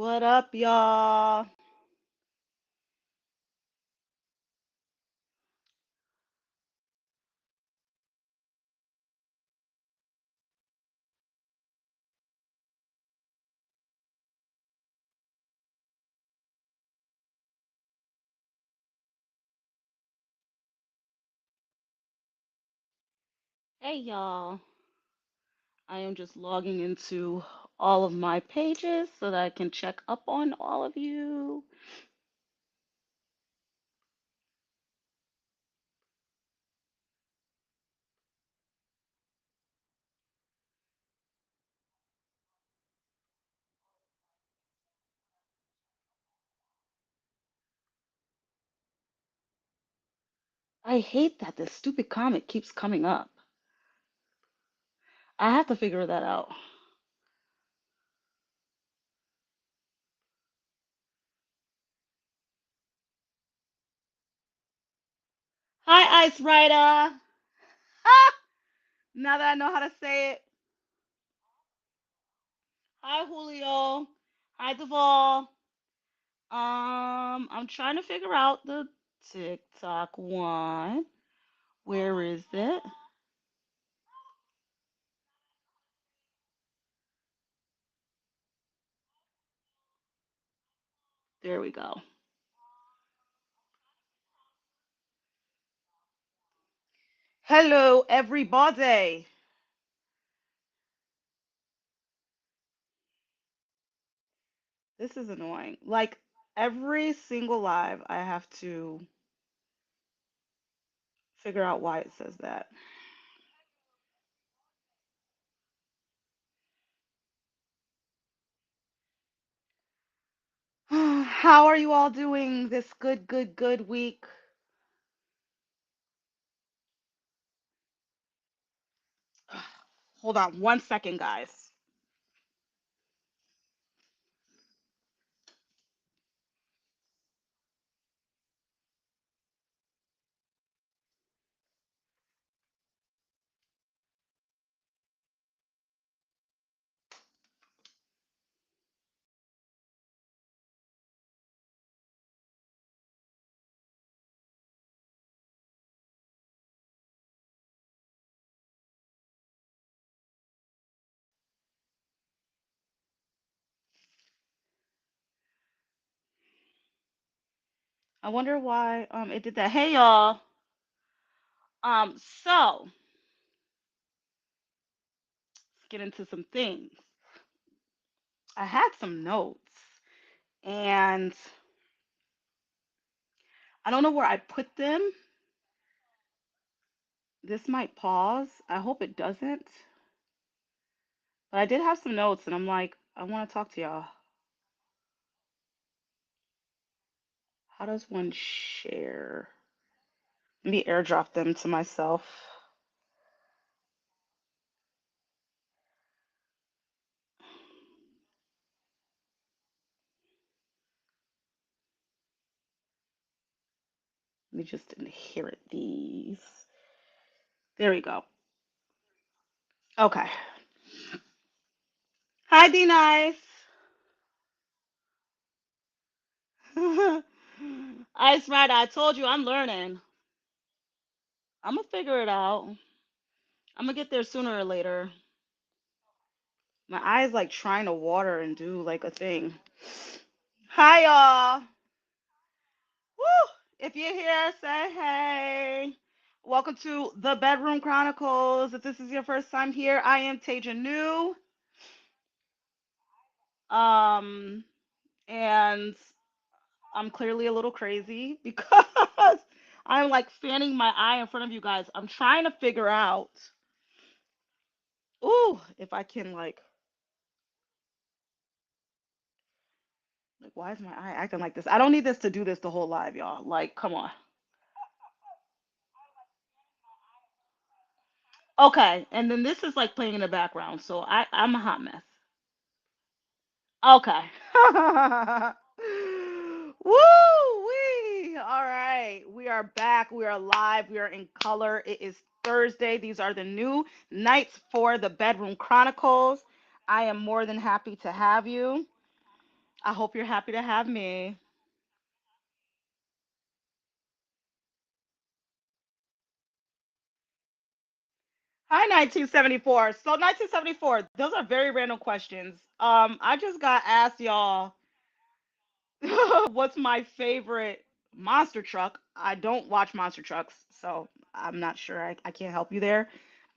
What up, y'all? Hey, y'all. I am just logging into all of my pages so that I can check up on all of you. I hate that this stupid comment keeps coming up. I have to figure that out. Hi, Ice Rider. Ah, now that I know how to say it. Hi, Julio. Hi, Duval. I'm trying to figure out the TikTok one. Where is it? There we go. Hello, everybody. This is annoying. Like every single live, I have to figure out why it says that. How are you all doing this good week? Hold on 1 second, guys. I wonder why it did that. Hey y'all. So let's get into some things. I had some notes and I don't know where I put them. This might pause. I hope it doesn't. But I did have some notes and I'm like, I want to talk to y'all. How does one share? Let me airdrop them to myself. Let me just inherit these. There we go. Okay. Hi, D Nice. Ice Rider, I told you I'm learning. I'm gonna figure it out. I'm gonna get there sooner or later. My eyes like trying to water and do like a thing. Hi, y'all. Woo! If you're here, say hey. Welcome to the Bedroom Chronicles. If this is your first time here, I am Taja New. Um, and I'm clearly a little crazy because I'm like fanning my eye in front of you guys. I'm trying to figure out, ooh, if I can like why is my eye acting like this? I don't need this to do this the whole live, y'all. Like, come on. Okay, and then this is like playing in the background, so I'm a hot mess. Okay. Woo wee! All right, we are back. We are live. We are in color. It is Thursday. These are the new nights for the Bedroom Chronicles. I am more than happy to have you. I hope you're happy to have me. Hi, 1974. So, 1974, those are very random questions. I just got asked y'all what's my favorite monster truck. I don't watch monster trucks, so I'm not sure. I can't help you there.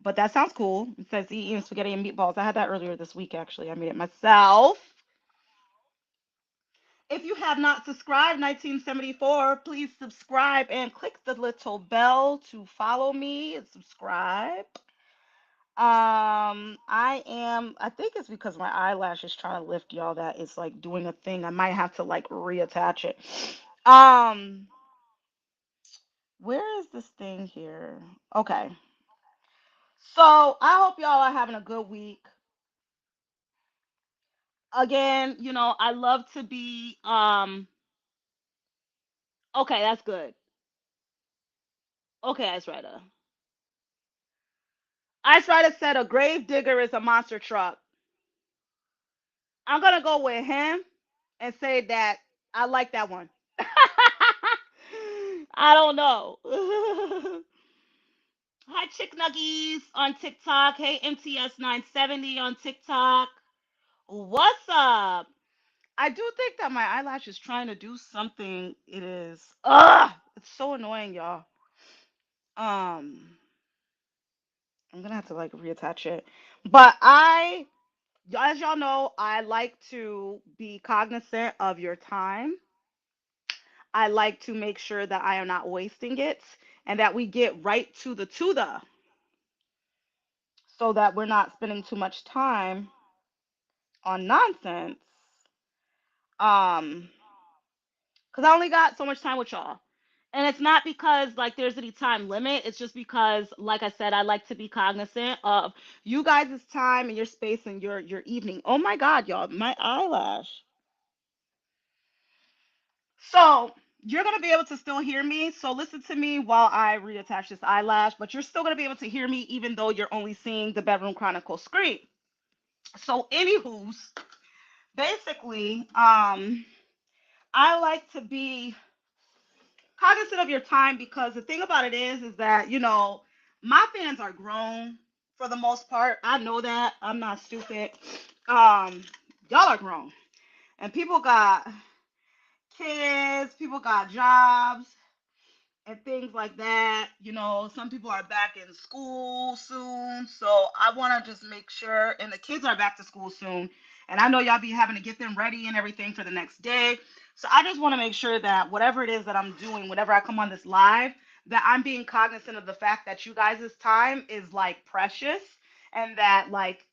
But that sounds cool. It says eating spaghetti and meatballs. I had that earlier this week, actually. I made it myself. If you have not subscribed, 1974, please subscribe and click the little bell to follow me and subscribe. I think it's because my eyelash is trying to lift, y'all, that it's like doing a thing. I might have to like reattach it. Um, where is this thing here? Okay. So I hope y'all are having a good week. Again, I love to be okay, that's good. Okay, Ice Rider. Ice Rider said a grave digger is a monster truck. I'm gonna go with him and say that I like that one. I don't know. Hi, Chick Nuggies on TikTok. Hey, MTS 970 on TikTok. What's up? I do think that my eyelash is trying to do something. It is. Ugh! It's so annoying, y'all. Um, I'm gonna have to like reattach it. But as y'all know, I like to be cognizant of your time. I like to make sure that I am not wasting it and that we get right to the so that we're not spending too much time on nonsense. Um, because I only got so much time with y'all. And it's not because like there's any time limit. It's just because, like I said, I like to be cognizant of you guys' time and your space and your evening. Oh my God, y'all, my eyelash. So you're gonna be able to still hear me. So listen to me while I reattach this eyelash, but you're still gonna be able to hear me even though you're only seeing the Bedroom Chronicles screen. So, anywho's, basically, I like to be cognizant of your time because the thing about it is that my fans are grown for the most part. I know that I'm not stupid. Um, y'all are grown, and people got kids, people got jobs, and things like that. Some people are back in school soon. So I want to just make sure, and the kids are back to school soon. And I know y'all be having to get them ready and everything for the next day. So I just want to make sure that whatever it is that I'm doing, whenever I come on this live, that I'm being cognizant of the fact that you guys' time is like precious and that, like,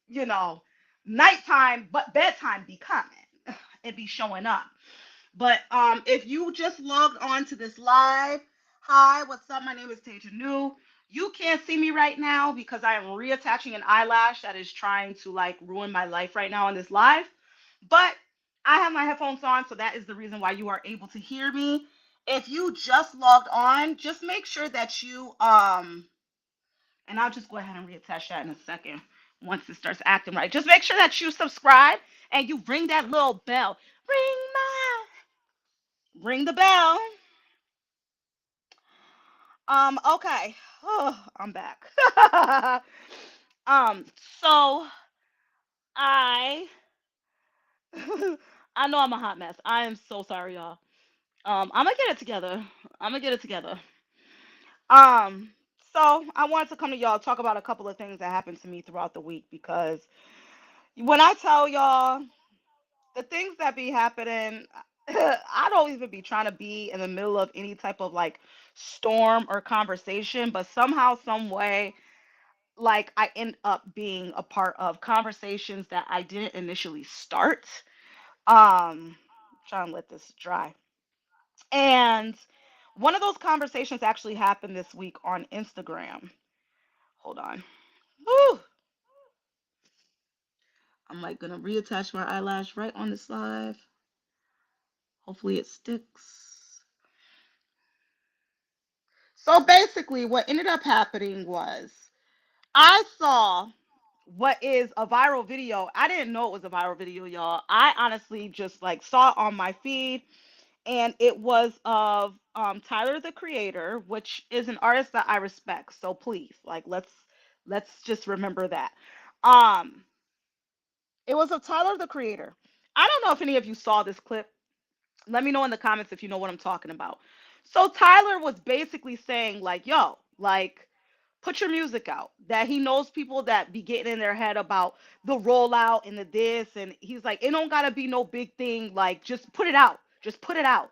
nighttime, but bedtime be coming. It be showing up. But if you just logged on to this live, hi, what's up? My name is Tasia New. You can't see me right now because I am reattaching an eyelash that is trying to like ruin my life right now on this live. But I have my headphones on, so that is the reason why you are able to hear me. If you just logged on, just make sure that you and I'll just go ahead and reattach that in a second once it starts acting right. Just make sure that you subscribe and you ring that little bell. Ring the bell. Okay. Oh, I'm back. um, so I I know I'm a hot mess. I am so sorry, y'all. I'm gonna get it together. I'm gonna get it together. Um, so I wanted to come to y'all talk about a couple of things that happened to me throughout the week because when I tell y'all the things that be happening, I don't even be trying to be in the middle of any type of like storm or conversation, but somehow, some way, like I end up being a part of conversations that I didn't initially start. Trying to let this dry. And one of those conversations actually happened this week on Instagram. Hold on. Woo! I'm like gonna reattach my eyelash right on this live. Hopefully it sticks. So basically, what ended up happening was I saw. what is a viral video. I didn't know it was a viral video, y'all. I honestly just like saw it on my feed, and it was of Tyler the Creator, which is an artist that I respect. So please, like, let's just remember that. Um, it was of Tyler the Creator. I don't know if any of you saw this clip. Let me know in the comments if you know what I'm talking about. So Tyler was basically saying like, yo, like, put your music out. That he knows people that be getting in their head about the rollout and the this, and he's like, it don't gotta be no big thing. Like, just put it out. Just put it out.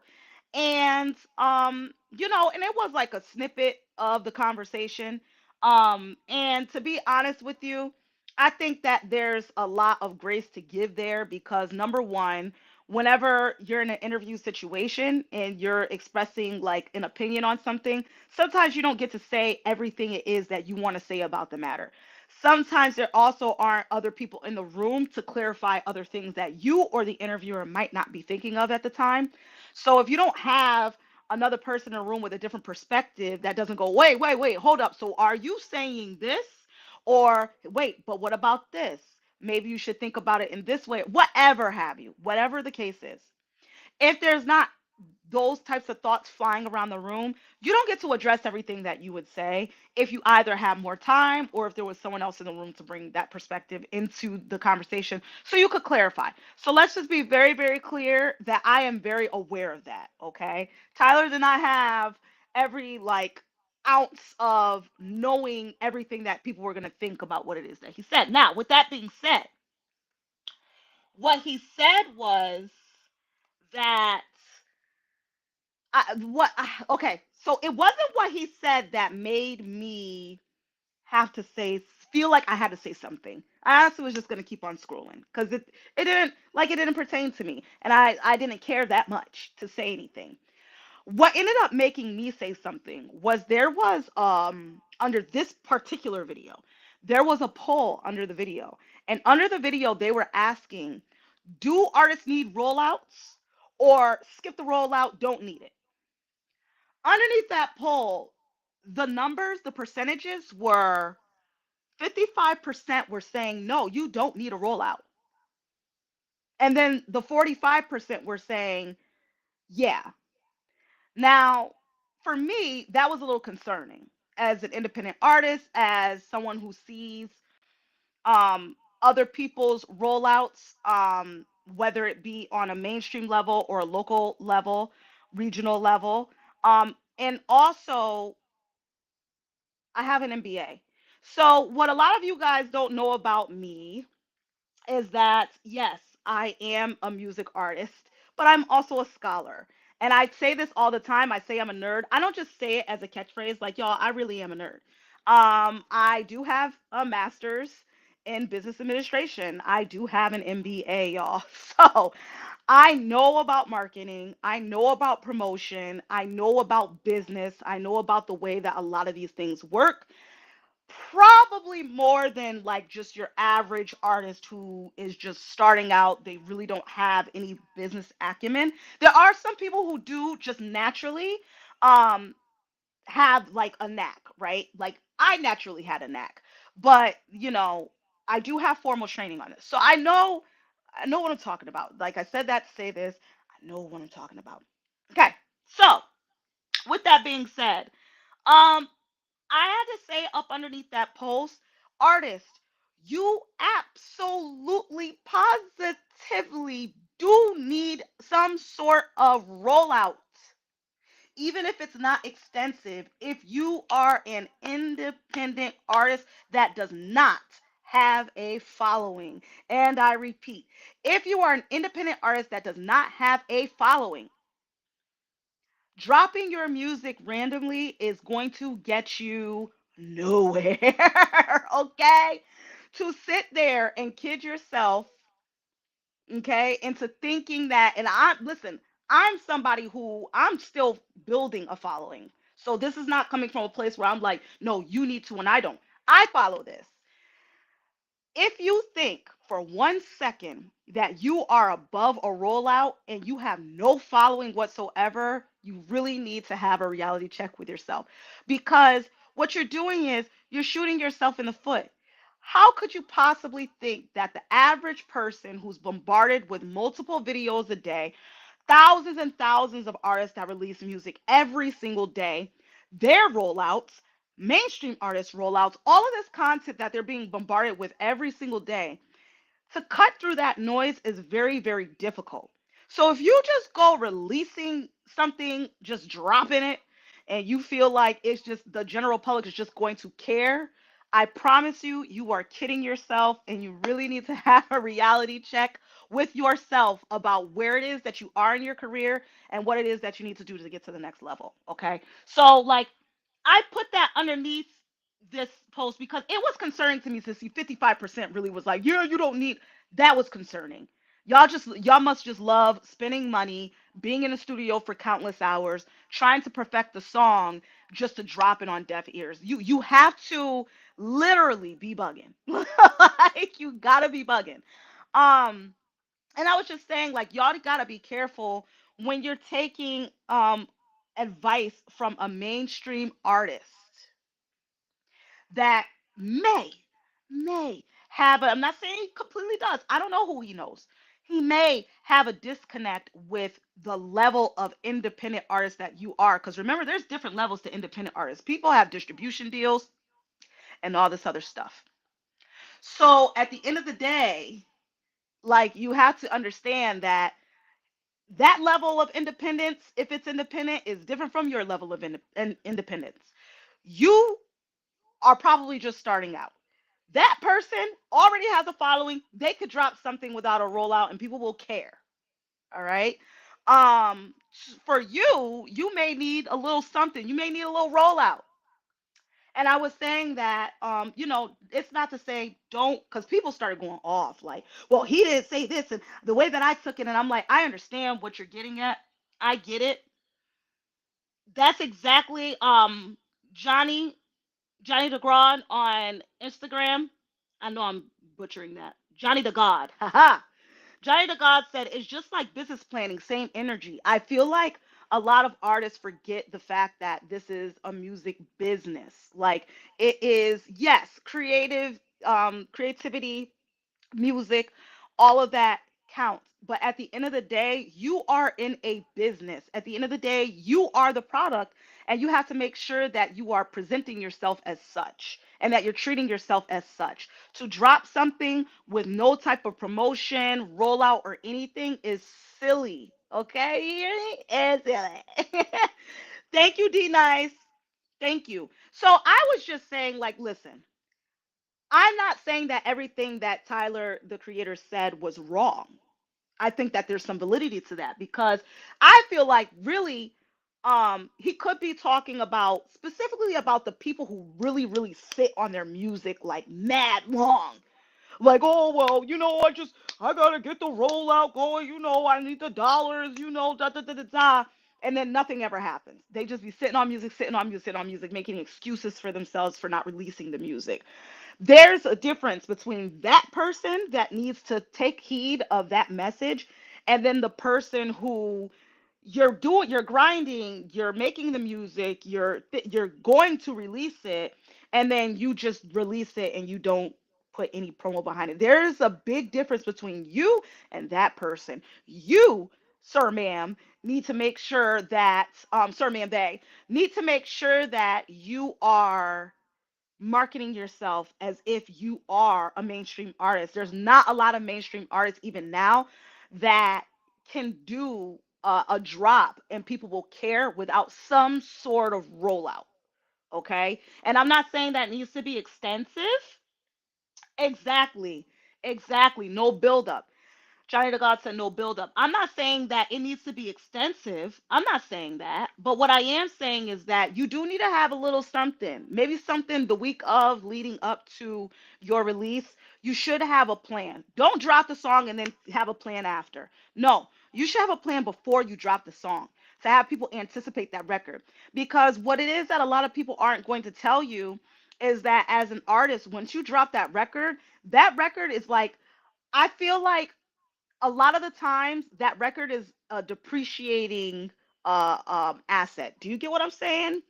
And and it was like a snippet of the conversation. And to be honest with you, I think that there's a lot of grace to give there, because number one, whenever you're in an interview situation and you're expressing like an opinion on something, sometimes you don't get to say everything it is that you want to say about the matter. Sometimes there also aren't other people in the room to clarify other things that you or the interviewer might not be thinking of at the time. So if you don't have another person in a room with a different perspective that doesn't go, wait, wait, wait, hold up. So are you saying this? Or wait, but what about this? Maybe you should think about it in this way. Whatever have you, whatever the case is. If there's not those types of thoughts flying around the room, you don't get to address everything that you would say if you either have more time or if there was someone else in the room to bring that perspective into the conversation so you could clarify. So let's just be very, very clear that I am very aware of that, okay? Tyler did not have every like ounce of knowing everything that people were going to think about what it is that he said. Now, with that being said, what he said was that okay, so it wasn't what he said that made me have to say feel like I had to say something. I honestly was just gonna keep on scrolling because it didn't pertain to me, and I didn't care that much to say anything. What ended up making me say something was there was under this particular video, there was a poll under the video, and under the video they were asking, do artists need rollouts or skip the rollout, don't need it? Underneath that poll, the numbers, the percentages were 55% were saying, no, you don't need a rollout. And then the 45% were saying, yeah. Now, for me, that was a little concerning as an independent artist, as someone who sees other people's rollouts, whether it be on a mainstream level or a local level, regional level. And also, I have an MBA. So, what a lot of you guys don't know about me is that, yes, I am a music artist, but I'm also a scholar. And I say this all the time. I say I'm a nerd. I don't just say it as a catchphrase, like, y'all, I really am a nerd. I do have a master's in business administration. I do have an MBA, y'all. So I know about marketing. I know about promotion. I know about business. I know about the way that a lot of these things work, probably more than like just your average artist who is just starting out. They really don't have any business acumen. There are some people who do just naturally um have like a knack, right? Like I naturally had a knack. But, I do have formal training on this. So I know what I'm talking about. Like I said that to say this, I know what I'm talking about. Okay. So, with that being said, um I had to say up underneath that post, artist, you absolutely positively do need some sort of rollout, even if it's not extensive. If you are an independent artist that does not have a following, and I repeat, if you are an independent artist that does not have a following, dropping your music randomly is going to get you nowhere. Okay? To sit there and kid yourself, okay, into thinking that, and I'm somebody who I'm still building a following. So this is not coming from a place where I'm like, no, you need to and I don't. I follow this. If you think for 1 second that you are above a rollout and you have no following whatsoever, you really need to have a reality check with yourself, because what you're doing is you're shooting yourself in the foot. How could you possibly think that the average person who's bombarded with multiple videos a day, thousands and thousands of artists that release music every single day, their rollouts, mainstream artists' rollouts, all of this content that they're being bombarded with every single day, to cut through that noise is very, very difficult. So if you just go releasing something, just dropping it, and you feel like it's just the general public is just going to care, I promise you, you are kidding yourself, and you really need to have a reality check with yourself about where it is that you are in your career and what it is that you need to do to get to the next level. Okay. So, like, I put that underneath this post because it was concerning to me to see 55% really was like, yeah, you don't need. That was concerning. Y'all must just love spending money, being in the studio for countless hours, trying to perfect the song just to drop it on deaf ears. You have to literally be bugging. Like, you gotta be bugging. Um and I was just saying, like, y'all gotta be careful when you're taking advice from a mainstream artist that may may have a, I'm not saying he completely does. I don't know who he knows. He may have a disconnect with the level of independent artist that you are, because remember, there's different levels to independent artists. People have distribution deals and all this other stuff. So at the end of the day, like, you have to understand that that level of independence, if it's independent, is different from your level of independence. You are probably just starting out. That person already has a following. They could drop something without a rollout and people will care. All right. Um, for you, you may need a little something. You may need a little rollout. And I was saying that, it's not to say don't, because people started going off like, well, he didn't say this, and the way that I took it, and I'm like, I understand what you're getting at. I get it. That's exactly Johnny Johnny the God on Instagram. I know I'm butchering that. Johnny the God. Haha. Johnny the God said it's just like business planning, same energy. I feel like a lot of artists forget the fact that this is a music business. Like, it is, yes, creativity, music, all of that counts. But at the end of the day, you are in a business. At the end of the day, you are the product, and you have to make sure that you are presenting yourself as such and that you're treating yourself as such. To drop something with no type of promotion, rollout, or anything is silly. Okay? You hear me? It's silly. Thank you, D Nice. Thank you. So I was just saying, like, listen, I'm not saying that everything that Tyler, the creator, said was wrong. I think that there's some validity to that because I feel like really he could be talking about specifically about the people who really really sit on their music like mad long. Like, oh well, I gotta get the rollout going, I need the dollars, da da da da da. And then nothing ever happens. They just be sitting on music, sitting on music, sitting on music, making excuses for themselves for not releasing the music. There's a difference between that person that needs to take heed of that message and then the person who you're grinding, you're making the music, you're going to release it, and then you just release it and you don't put any promo behind it. There's a big difference between you and that person. You, sir, ma'am, need to make sure that sir, ma'am, they need to make sure that you are marketing yourself as if you are a mainstream artist. There's not a lot of mainstream artists even now that can do a drop and people will care without some sort of rollout. Okay. And I'm not saying that needs to be extensive. Exactly. Exactly. No buildup. Johnny the God said no buildup. I'm not saying that it needs to be extensive. I'm not saying that. But what I am saying is that you do need to have a little something. Maybe something the week of leading up to your release. You should have a plan. Don't drop the song and then have a plan after. No, you should have a plan before you drop the song to have people anticipate that record. Because what it is that a lot of people aren't going to tell you is that as an artist, once you drop that record is like, I feel like a lot of the times that record is a depreciating asset. Do you get what I'm saying?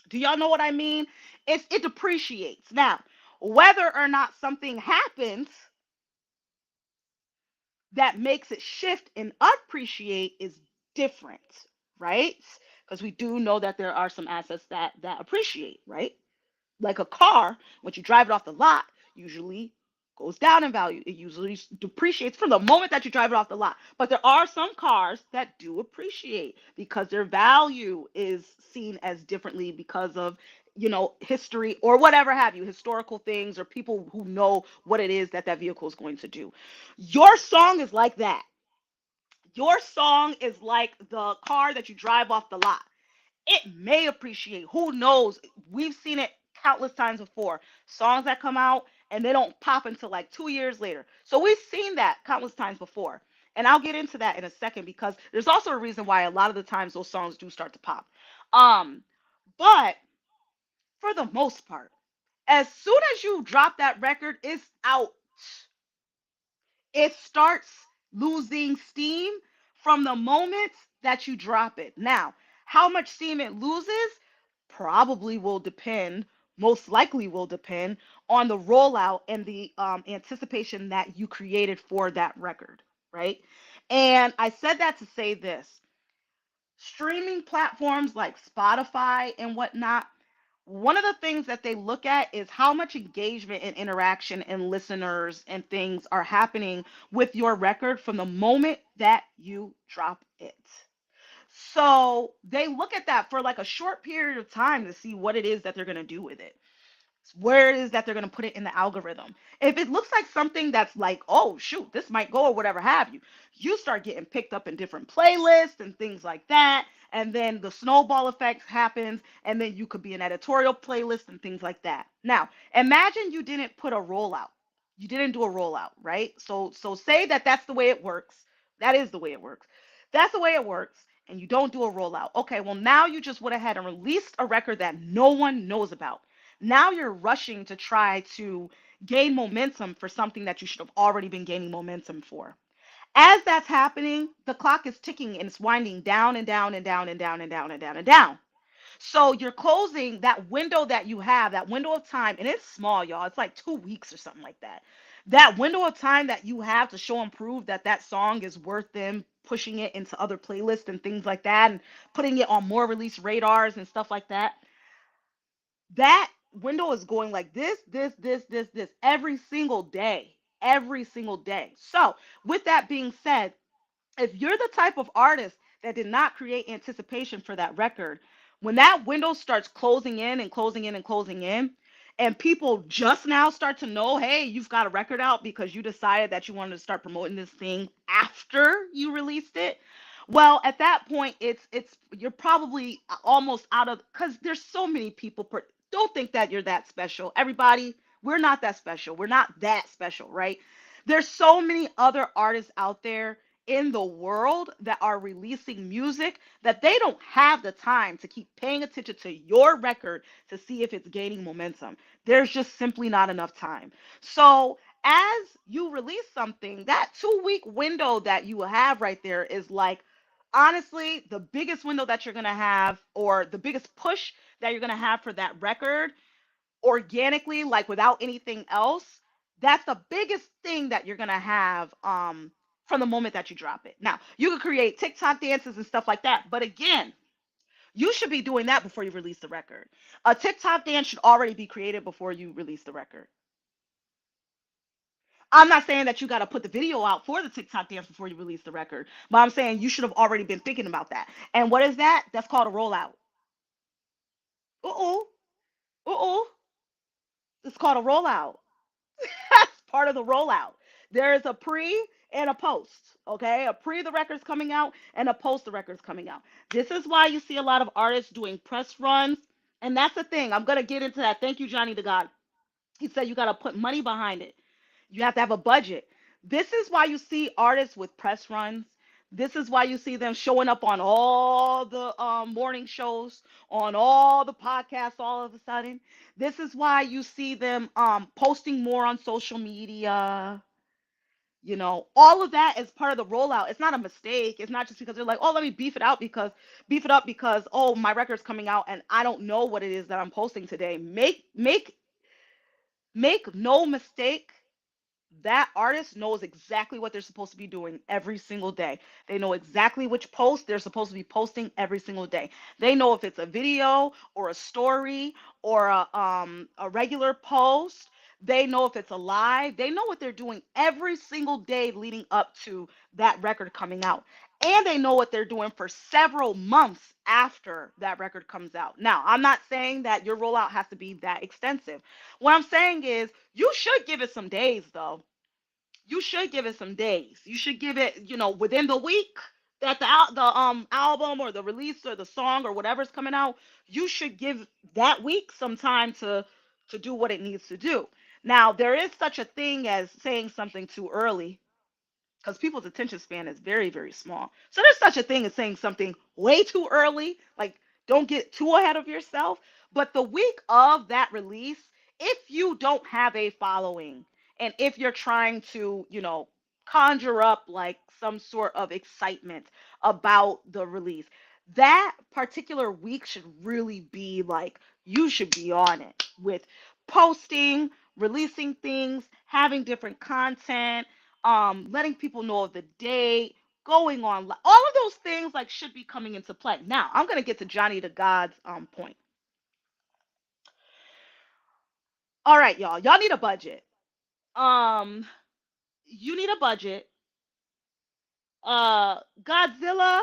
Do y'all know what I mean? It depreciates. Now, Whether or not something happens that makes it shift and appreciate is different, right? Because we do know that there are some assets that appreciate, right? Like a car, once you drive it off the lot, usually goes down in value. It usually depreciates from the moment that you drive it off the lot. But there are some cars that do appreciate because their value is seen as differently because of history or whatever have you, historical things or people who know what it is that that vehicle is going to do. Your song is like that. Your song is like the car that you drive off the lot. It may appreciate. Who knows? We've seen it countless times before. Songs that come out and they don't pop until like 2 years later. So we've seen that countless times before. And I'll get into that in a second because there's also a reason why a lot of the times those songs do start to pop. Um, but for the most part, as soon as you drop that record, it's out. It starts losing steam from the moment that you drop it. Now, how much steam it loses probably will depend, most likely will depend on the rollout and the anticipation that you created for that record, right? And I said that to say this: streaming platforms like Spotify and whatnot, one of the things that they look at is how much engagement and interaction and listeners and things are happening with your record from the moment that you drop it. So they look at that for like a short period of time to see what it is that they're going to do with it, where it is that they're going to put it in the algorithm. If it looks like something that's like, oh shoot, this might go or whatever have you, you start getting picked up in different playlists and things like that. And then the snowball effect happens, and then you could be an editorial playlist and things like that. Now, imagine you didn't put a rollout. You didn't do a rollout, right? So say that that's the way it works. That is the way it works. That's the way it works. And you don't do a rollout. Okay, well, now you just went ahead and released a record that no one knows about. Now you're rushing to try to gain momentum for something that you should have already been gaining momentum for. As that's happening, the clock is ticking and it's winding down and down and down and down and down and down and down. So you're closing that window that you have, that window of time, and it's small, y'all. It's like 2 weeks or something like that. That window of time that you have to show and prove that that song is worth them pushing it into other playlists and things like that and putting it on more release radars and stuff like that, that window is going like this every single day. Every single day. So, with that being said, if you're the type of artist that did not create anticipation for that record, when that window starts closing in and closing in and closing in, and people just now start to know, hey, you've got a record out because you decided that you wanted to start promoting this thing after you released it. Well, at that point, it's you're probably almost out of because there's so many people. Don't think that you're that special. Everybody, we're not that special. We're not that special, right? There's so many other artists out there in the world that are releasing music that they don't have the time to keep paying attention to your record to see if it's gaining momentum. There's just simply not enough time. So, as you release something, that 2 week window that you have right there is like, honestly, the biggest window that you're going to have, or the biggest push that you're going to have for that record organically, like without anything else. That's the biggest thing that you're gonna have from the moment that you drop it. Now, you can create TikTok dances and stuff like that, but again, you should be doing that before you release the record. A TikTok dance should already be created before you release the record. I'm not saying that you got to put the video out for the TikTok dance before you release the record, but I'm saying you should have already been thinking about that. And what is that? That's called a rollout. Uh-oh. Uh-oh. It's called a rollout. That's part of the rollout. There is a pre and a post. Okay, a pre the record's coming out and a post the record's coming out. This is why you see a lot of artists doing press runs, and that's the thing. I'm gonna get into that. Thank you, Johnny the God. He said you gotta put money behind it. You have to have a budget. This is why you see artists with press runs. This is why you see them showing up on all the morning shows, on all the podcasts all of a sudden. This is why you see them posting more on social media. All of that is part of the rollout. It's not a mistake. It's not just because they're like, oh, let me beef it up because oh, my record's coming out and I don't know what it is that I'm posting today. Make Make no mistake, that artist knows exactly what they're supposed to be doing every single day. They know exactly which post they're supposed to be posting every single day. They know if it's a video or a story or a regular post. They know if it's a live. They know what they're doing every single day leading up to that record coming out. And they know what they're doing for several months after that record comes out. Now, I'm not saying that your rollout has to be that extensive. What I'm saying is you should give it some days though. You should give it some days. You should give it, within the week that the album or the release or the song or whatever's coming out. You should give that week some time to do what it needs to do. Now, there is such a thing as saying something too early because people's attention span is very, very small. So there's such a thing as saying something way too early, like don't get too ahead of yourself. But the week of that release, if you don't have a following and if you're trying to, conjure up like some sort of excitement about the release, that particular week should really be like you should be on it with posting, releasing things, having different content, letting people know of the date, going on, all of those things like should be coming into play. Now, I'm gonna get to Johnny the God's point. All right, y'all. Y'all need a budget. Um, you need a budget. Godzilla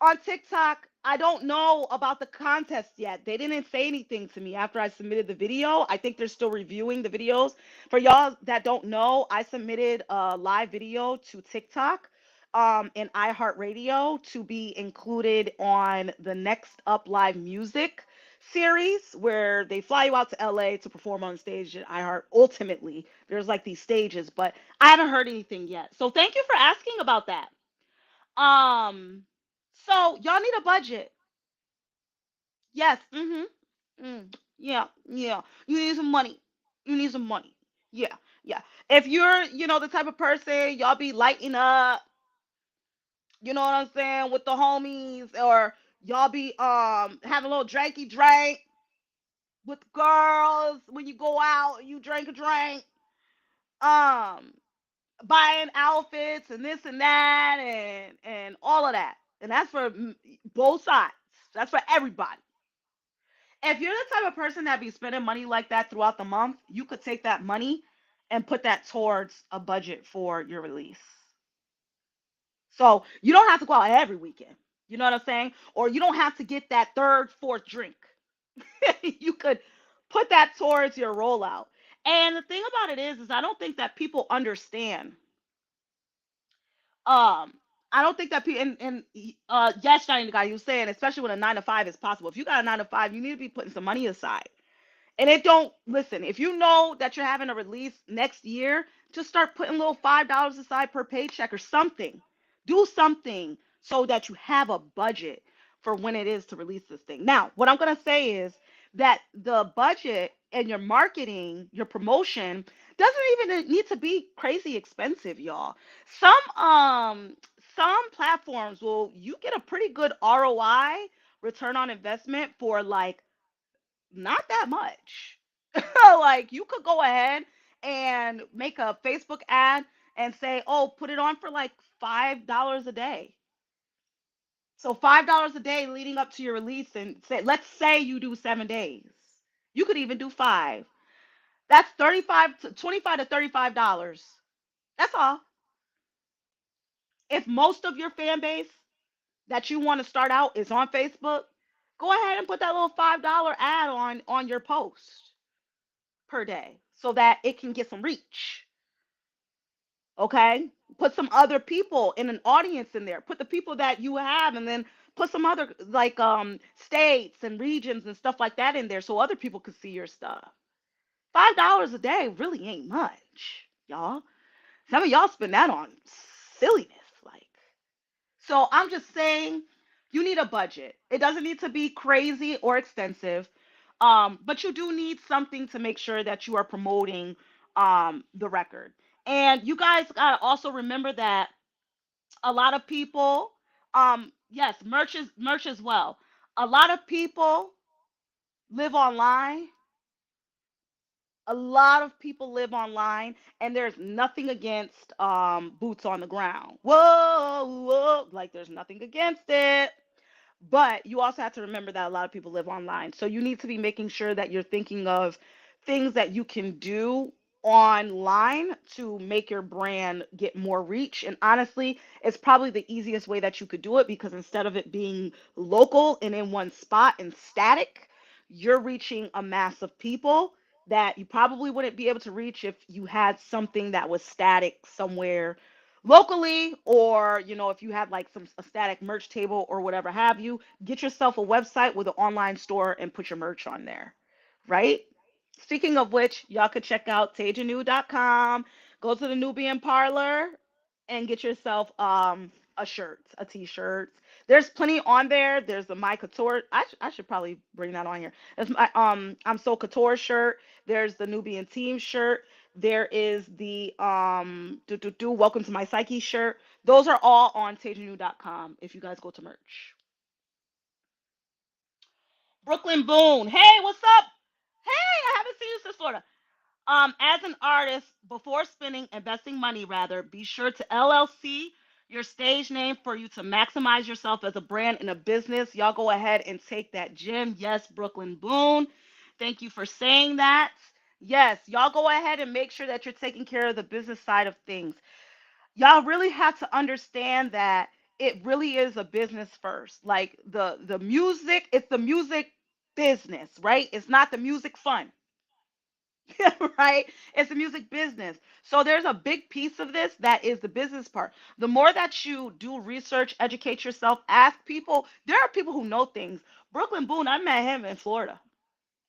on TikTok, I don't know about the contest yet. They didn't say anything to me after I submitted the video. I think they're still reviewing the videos. For y'all that don't know, I submitted a live video to TikTok and iHeartRadio to be included on the Next Up Live Music series where they fly you out to LA to perform on stage at iHeart. Ultimately, there's like these stages, but I haven't heard anything yet. So thank you for asking about that. Um, so y'all need a budget. Yes. Yeah. Yeah. You need some money. You need some money. Yeah. Yeah. If you're, the type of person y'all be lighting up, you know what I'm saying, with the homies, or y'all be having a little dranky drink with girls when you go out, you drink a drink, um, buying outfits and this and that and all of that. And that's for both sides. That's for everybody. If you're the type of person that be spending money like that throughout the month, you could take that money and put that towards a budget for your release. So you don't have to go out every weekend. You know what I'm saying? Or you don't have to get that third, fourth drink. You could put that towards your rollout. And the thing about it is I don't think that people understand. Um, I don't think that people and yes, Johnny the guy you was saying, especially when a 9 to 5 is possible. If you got a 9 to 5, you need to be putting some money aside. And it don't listen, if you know that you're having a release next year, just start putting little $5 aside per paycheck or something. Do something so that you have a budget for when it is to release this thing. Now, what I'm gonna say is that the budget and your marketing, your promotion doesn't even need to be crazy expensive, y'all. Some platforms will you get a pretty good ROI, return on investment, for like not that much. Like you could go ahead and make a Facebook ad and say, "Oh, put it on for like $5 a day." So $5 a day leading up to your release, and say, let's say you do 7 days. You could even do five. That's 35 to 25 to $35. That's all. If most of your fan base that you want to start out is on Facebook, go ahead and put that little $5 ad on your post per day so that it can get some reach. Okay? Put some other people in an audience in there. Put the people that you have and then put some other like states and regions and stuff like that in there so other people can see your stuff. $5 a day really ain't much, y'all. Some of y'all spend that on silliness. Like, so I'm just saying you need a budget. It doesn't need to be crazy or extensive. But you do need something to make sure that you are promoting the record. And you guys gotta also remember that a lot of people, yes, merch as well. A lot of people live online A lot of people live online, and there's nothing against boots on the ground. Whoa, whoa, like there's nothing against it. But you also have to remember that a lot of people live online. So you need to be making sure that you're thinking of things that you can do online to make your brand get more reach. And honestly, it's probably the easiest way that you could do it, because instead of it being local and in one spot and static, you're reaching a mass of people that you probably wouldn't be able to reach if you had something that was static somewhere locally, or if you had like some a static merch table or whatever have you. Get yourself a website with an online store and put your merch on there, right? Speaking of which, y'all could check out tajanew.com. Go to the Nubian parlor and get yourself a shirt, a t-shirt. There's plenty on there. There's the My Couture. I should probably bring that on here. There's my I'm So Couture shirt. There's the Nubian team shirt. There is the Welcome to My Psyche shirt. Those are all on tajanew.com if you guys go to merch. Brooklyn Boone. Hey, what's up? Hey, I haven't seen you since Florida. As an artist, before spending investing money, rather, be sure to LLC your stage name for you to maximize yourself as a brand and a business. Y'all go ahead and take that gym. Yes, Brooklyn Boone. Thank you for saying that. Yes, y'all go ahead and make sure that you're taking care of the business side of things. Y'all really have to understand that it really is a business first. Like the music, it's the music business, right? It's not the music fun. Right? It's a music business. So there's a big piece of this that is the business part. The more that you do research, educate yourself, ask people. There are people who know things. Brooklyn Boone, I met him in Florida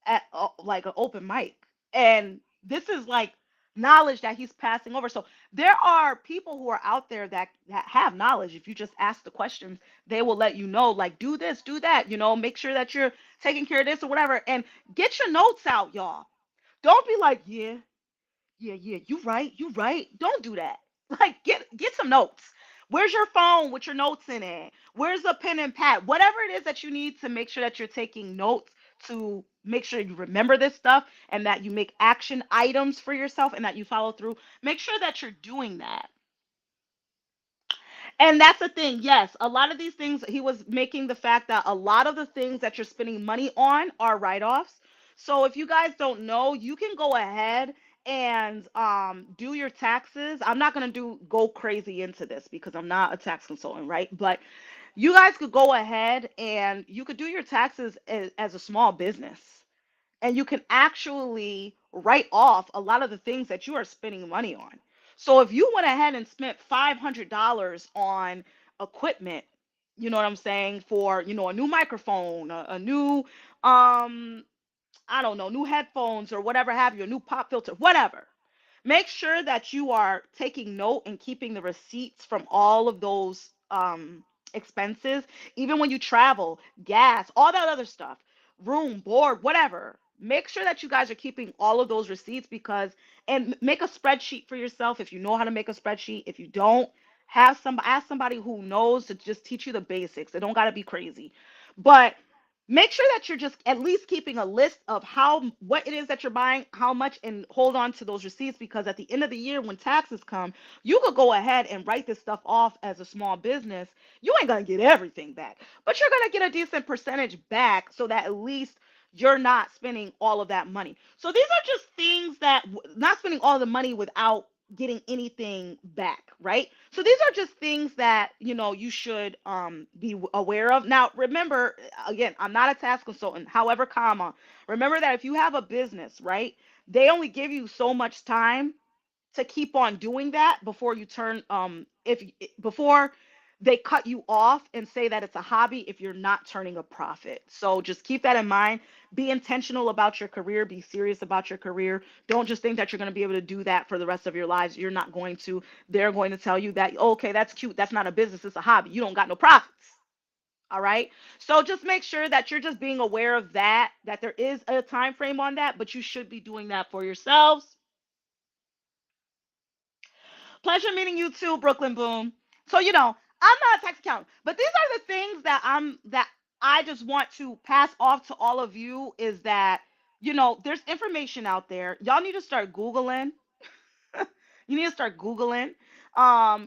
at like an open mic, and this is like knowledge that he's passing over. So there are people who are out there that have knowledge. If you just ask the questions, they will let you know, like, do this, do that, make sure that you're taking care of this or whatever, and get your notes out, y'all. Don't be like, yeah, yeah, yeah, you right, you right. Don't do that. Like, get some notes. Where's your phone with your notes in it? Where's a pen and pad? Whatever it is that you need to make sure that you're taking notes, to make sure you remember this stuff and that you make action items for yourself and that you follow through. Make sure that you're doing that. And that's the thing. Yes, a lot of these things, he was making the fact that a lot of the things that you're spending money on are write-offs. So if you guys don't know, you can go ahead and do your taxes. I'm not going to do go crazy into this because I'm not a tax consultant, right? But you guys could go ahead and you could do your taxes as a small business, and you can actually write off a lot of the things that you are spending money on. So if you went ahead and spent $500 on equipment, you know what I'm saying, for a new microphone, a new I don't know, new headphones or whatever have you, a new pop filter, whatever. Make sure that you are taking note and keeping the receipts from all of those expenses, even when you travel, gas, all that other stuff, room, board, whatever. Make sure that you guys are keeping all of those receipts, because, and make a spreadsheet for yourself if you know how to make a spreadsheet. If you don't, have some ask somebody who knows to just teach you the basics. It don't got to be crazy. But make sure that you're just at least keeping a list of what it is that you're buying, how much, and hold on to those receipts, because at the end of the year when taxes come, you could go ahead and write this stuff off as a small business. You ain't going to get everything back, but you're going to get a decent percentage back, so that at least you're not spending all of that money. So these are just things that, not spending all the money without getting anything back, right? So these are just things that you should be aware of. Now, remember, again, I'm not a tax consultant. However, remember that if you have a business, right, they only give you so much time to keep on doing that before you turn if before they cut you off and say that it's a hobby if you're not turning a profit. So just keep that in mind. Be intentional about your career, be serious about your career. Don't just think that you're going to be able to do that for the rest of your lives. You're not going to. They're going to tell you that, okay, that's cute, that's not a business, it's a hobby, you don't got no profits. All right. So just make sure that you're just being aware of that there is a time frame on that, but you should be doing that for yourselves. Pleasure meeting you too, Brooklyn Boom. So I'm not a tax accountant, but these are the things that I just want to pass off to all of you, is that There's information out there. Y'all need to start Googling. You need to start Googling.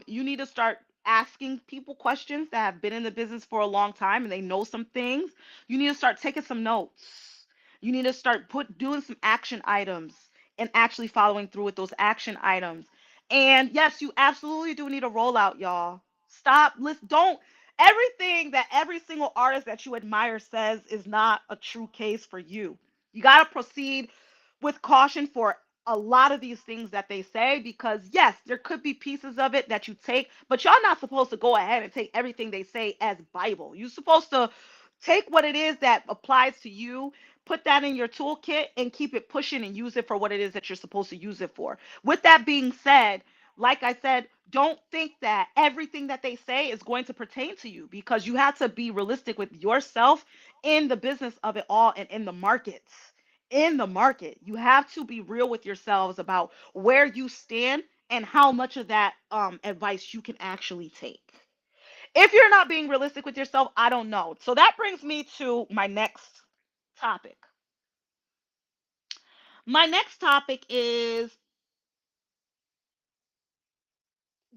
You need to start asking people questions that have been in the business for a long time and they know some things. You need to start taking some notes. You need to start doing some action items and actually following through with those action items. And yes, you absolutely do need a rollout, y'all. Stop. Listen. Don't. Everything that every single artist that you admire says is not a true case for you. You got to proceed with caution for a lot of these things that they say, because yes, there could be pieces of it that you take, but y'all not supposed to go ahead and take everything they say as Bible. You're supposed to take what it is that applies to you, put that in your toolkit, and keep it pushing and use it for what it is that you're supposed to use it for. With that being said, like I said, don't think that everything that they say is going to pertain to you, because you have to be realistic with yourself in the business of it all and in the markets. In the market, you have to be real with yourselves about where you stand and how much of that advice you can actually take. If you're not being realistic with yourself, I don't know. So that brings me to my next topic. My next topic is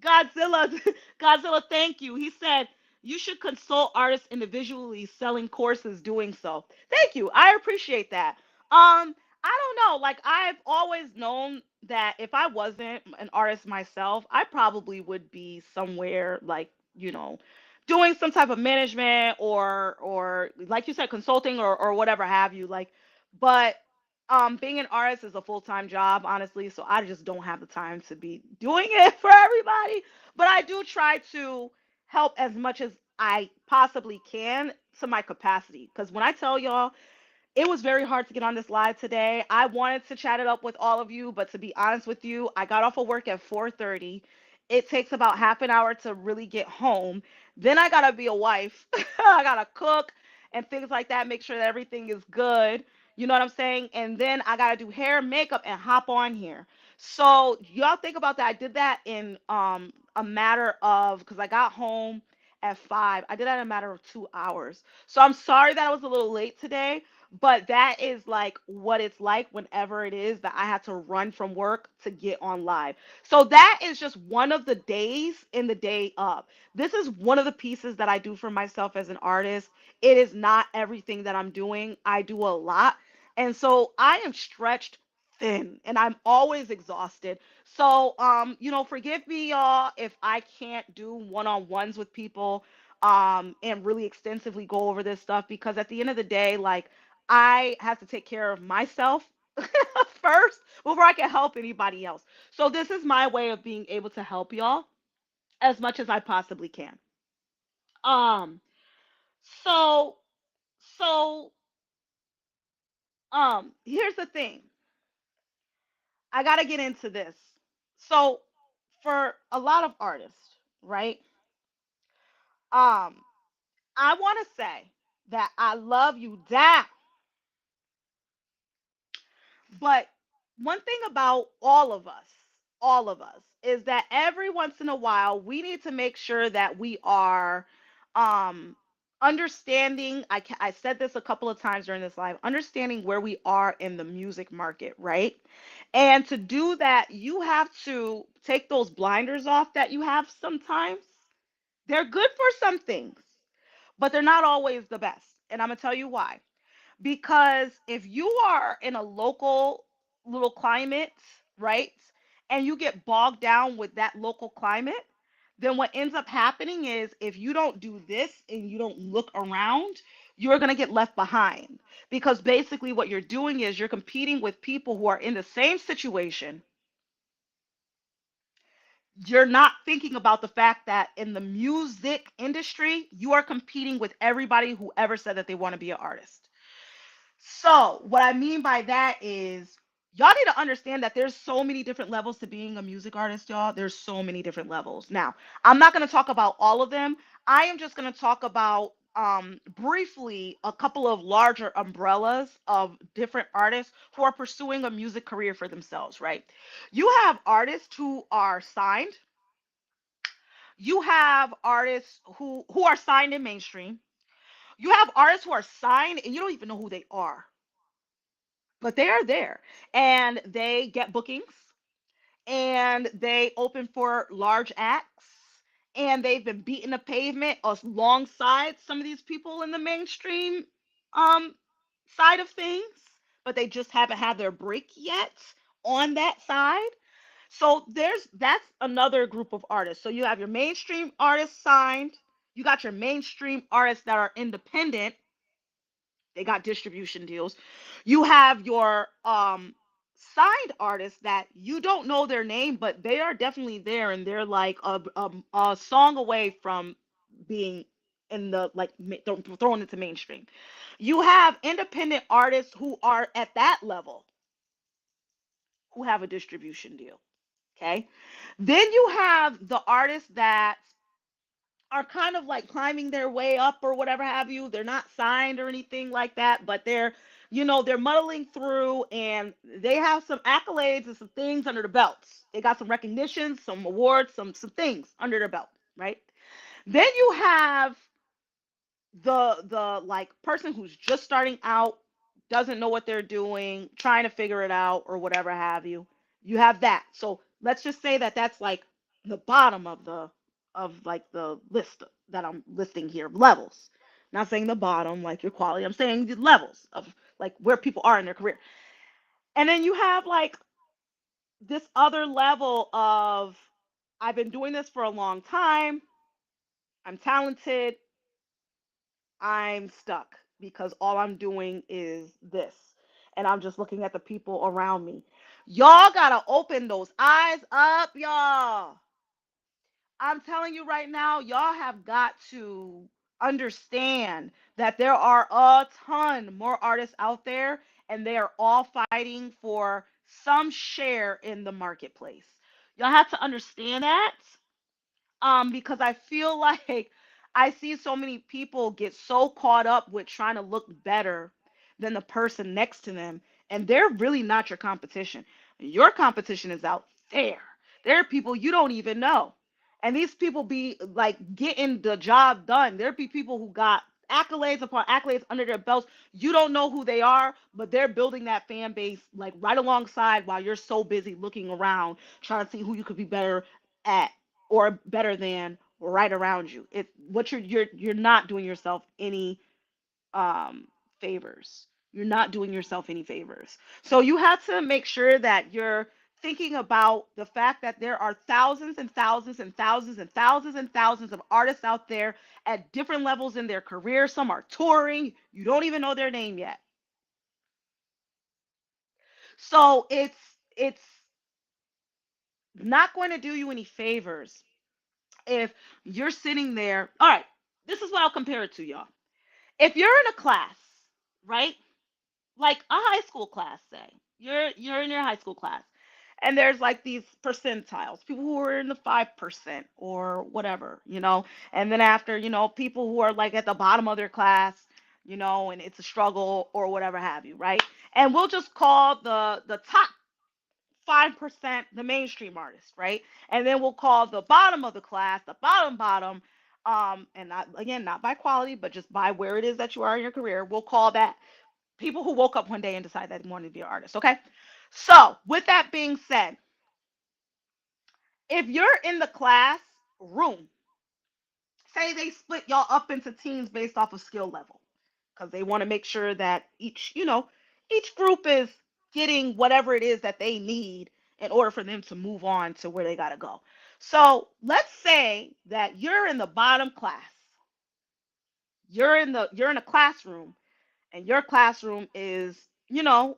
Godzilla. Godzilla, thank you. He said you should consult artists individually, selling courses doing so. Thank you. I appreciate that. I don't know. Like, I've always known that if I wasn't an artist myself, I probably would be somewhere like, doing some type of management, or like you said, consulting, or whatever have you. Like, but being an artist is a full-time job, honestly, so I just don't have the time to be doing it for everybody. But I do try to help as much as I possibly can to my capacity. Because when I tell y'all, it was very hard to get on this live today. I wanted to chat it up with all of you, but to be honest with you, I got off of work at 4:30. It takes about half an hour to really get home. Then I gotta be a wife. I gotta cook and things like that, make sure that everything is good. You know what I'm saying? And then I gotta do hair, makeup, and hop on here. So y'all think about that. I did that in a matter of, because I got home at 5. I did that in a matter of 2 hours. So I'm sorry that I was a little late today, but that is like what it's like whenever it is that I had to run from work to get on live. So that is just one of the days in the day up. This is one of the pieces that I do for myself as an artist. It is not everything that I'm doing. I do a lot. And so I am stretched thin and I'm always exhausted. So forgive me y'all if I can't do one-on-ones with people and really extensively go over this stuff, because at the end of the day, like, I have to take care of myself first before I can help anybody else. So this is my way of being able to help y'all as much as I possibly can. Um, so so here's the thing. I gotta get into this. So for a lot of artists, right? Um, I wanna say that I love you down. But one thing about all of us, is that every once in a while we need to make sure that we are um understanding. I said this a couple of times during this live, understanding where we are in the music market, right? And to do that, you have to take those blinders off that you have sometimes. They're good for some things, but they're not always the best. And I'm going to tell you why. Because if you are in a local little climate, right, and you get bogged down with that local climate, then what ends up happening is, if you don't do this and you don't look around, you're going to get left behind. Because basically, what you're doing is you're competing with people who are in the same situation. You're not thinking about the fact that in the music industry, you are competing with everybody who ever said that they want to be an artist. So, what I mean by that is, y'all need to understand that there's so many different levels to being a music artist, y'all. There's so many different levels. Now, I'm not going to talk about all of them. I am just going to talk about briefly a couple of larger umbrellas of different artists who are pursuing a music career for themselves, right? You have artists who are signed. You have artists who are signed in mainstream. You have artists who are signed and you don't even know who they are. but they are there, and they get bookings, and they open for large acts, and they've been beating the pavement alongside some of these people in the mainstream um side of things, but they just haven't had their break yet on that side. So that's another group of artists. So you have your mainstream artists signed, you got your mainstream artists that are independent, they got distribution deals. You have your signed artists that you don't know their name, but they are definitely there, and they're like a song away from being in the like thrown into mainstream. You have independent artists who are at that level who have a distribution deal. Okay. Then you have the artists that are kind of like climbing their way up or whatever have you. They're not signed or anything like that, but they're muddling through, and they have some accolades and some things under the belts. They got some recognition, some awards, some things under their belt, right? Then you have the like person who's just starting out, doesn't know what they're doing, trying to figure it out or whatever have you. You have that. So let's just say that that's like the bottom of like the list that I'm listing here, levels. Not saying the bottom like your quality. I'm saying the levels of like where people are in their career. And then you have like this other level of, I've been doing this for a long time. I'm talented. I'm stuck because all I'm doing is this. And I'm just looking at the people around me. Y'all gotta open those eyes up, y'all. I'm telling you right now, y'all have got to understand that there are a ton more artists out there, and they are all fighting for some share in the marketplace. Y'all have to understand that, because I feel like I see so many people get so caught up with trying to look better than the person next to them, and they're really not your competition. Your competition is out there. There are people you don't even know, and these people be like getting the job done. There be people who got accolades upon accolades under their belts. You don't know who they are, but they're building that fan base like right alongside while you're so busy looking around trying to see who you could be better at or better than right around you. It what you're not doing yourself any um favors. You're not doing yourself any favors. So you have to make sure that you're thinking about the fact that there are thousands and thousands and thousands and thousands and thousands of artists out there at different levels in their career. Some are touring, you don't even know their name yet. So it's not going to do you any favors if you're sitting there. All right, this is what I'll compare it to, y'all. If you're in a class, right? Like a high school class, say. You're in your high school class, and there's like these percentiles, people who are in the 5% or whatever, and then after, people who are like at the bottom of their class, and it's a struggle or whatever have you, right? And we'll just call the top 5% the mainstream artist, right? And then we'll call the bottom of the class the bottom, and not again, not by quality, but just by where it is that you are in your career. We'll call that people who woke up one day and decided that they wanted to be an artist, okay? So, with that being said, if you're in the class room, say they split y'all up into teams based off of skill level, because they want to make sure that each group is getting whatever it is that they need in order for them to move on to where they got to go. So let's say that you're in the bottom class. You're in a classroom, and your classroom is, you know,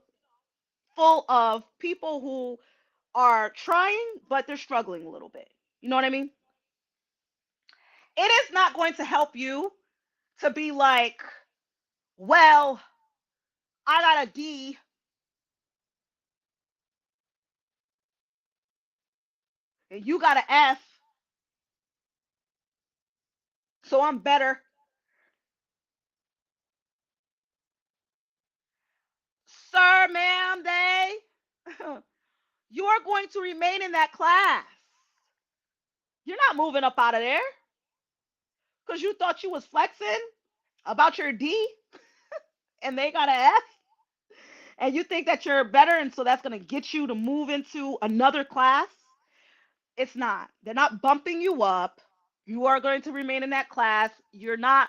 full of people who are trying, but they're struggling a little bit. You know what I mean? It is not going to help you to be like, well, I got a D, and you got an F, so I'm better. Sir, ma'am, they, you are going to remain in that class. You're not moving up out of there because you thought you was flexing about your D and they got an F. and you think that you're better, and so that's going to get you to move into another class. It's not. They're not bumping you up. You are going to remain in that class. You're not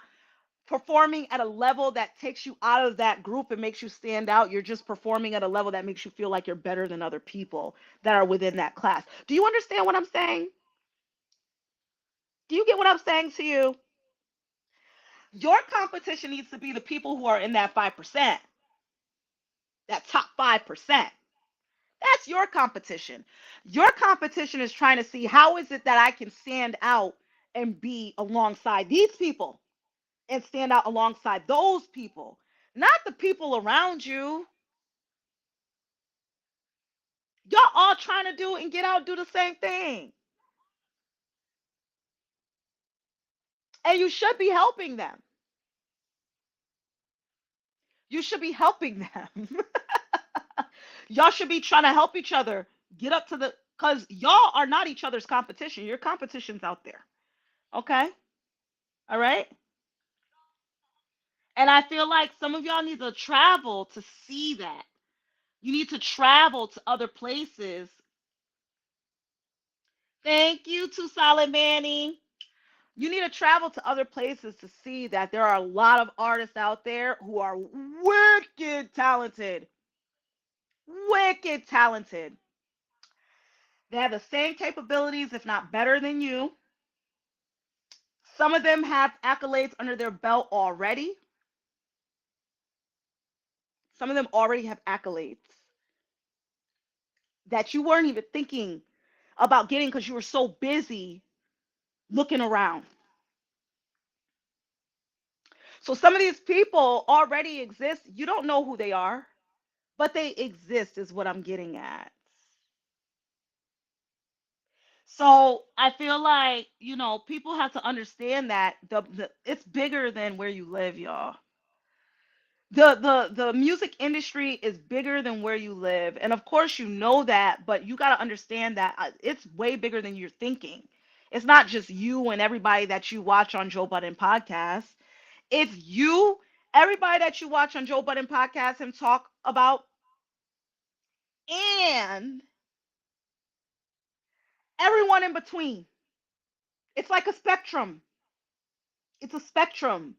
performing at a level that takes you out of that group and makes you stand out. You're just performing at a level that makes you feel like you're better than other people that are within that class. Do you understand what I'm saying? Do you get what I'm saying to you? Your competition needs to be the people who are in that 5%, that top 5%. That's your competition. Your competition is trying to see how is it that I can stand out and be alongside these people and stand out alongside those people, not the people around you. Y'all all trying to do and get out, do the same thing. And you should be helping them. You should be helping them. Y'all should be trying to help each other get up to the, because y'all are not each other's competition. Your competition's out there. Okay? All right? And I feel like some of y'all need to travel to see that. You need to travel to other places. Thank you, Too Solid Manny. You need to travel to other places to see that there are a lot of artists out there who are wicked talented. Wicked talented. They have the same capabilities, if not better than you. Some of them have accolades under their belt already. Some of them already have accolades that you weren't even thinking about getting because you were so busy looking around. So some of these people already exist. You don't know who they are, but they exist, is what I'm getting at. So I feel like, people have to understand that it's bigger than where you live, y'all. The music industry is bigger than where you live. And of course you know that, but you got to understand that it's way bigger than you're thinking. It's not just you and everybody that you watch on Joe Budden podcast. It's you, everybody that you watch on Joe Budden podcast and talk about, and everyone in between. It's like a spectrum. It's a spectrum.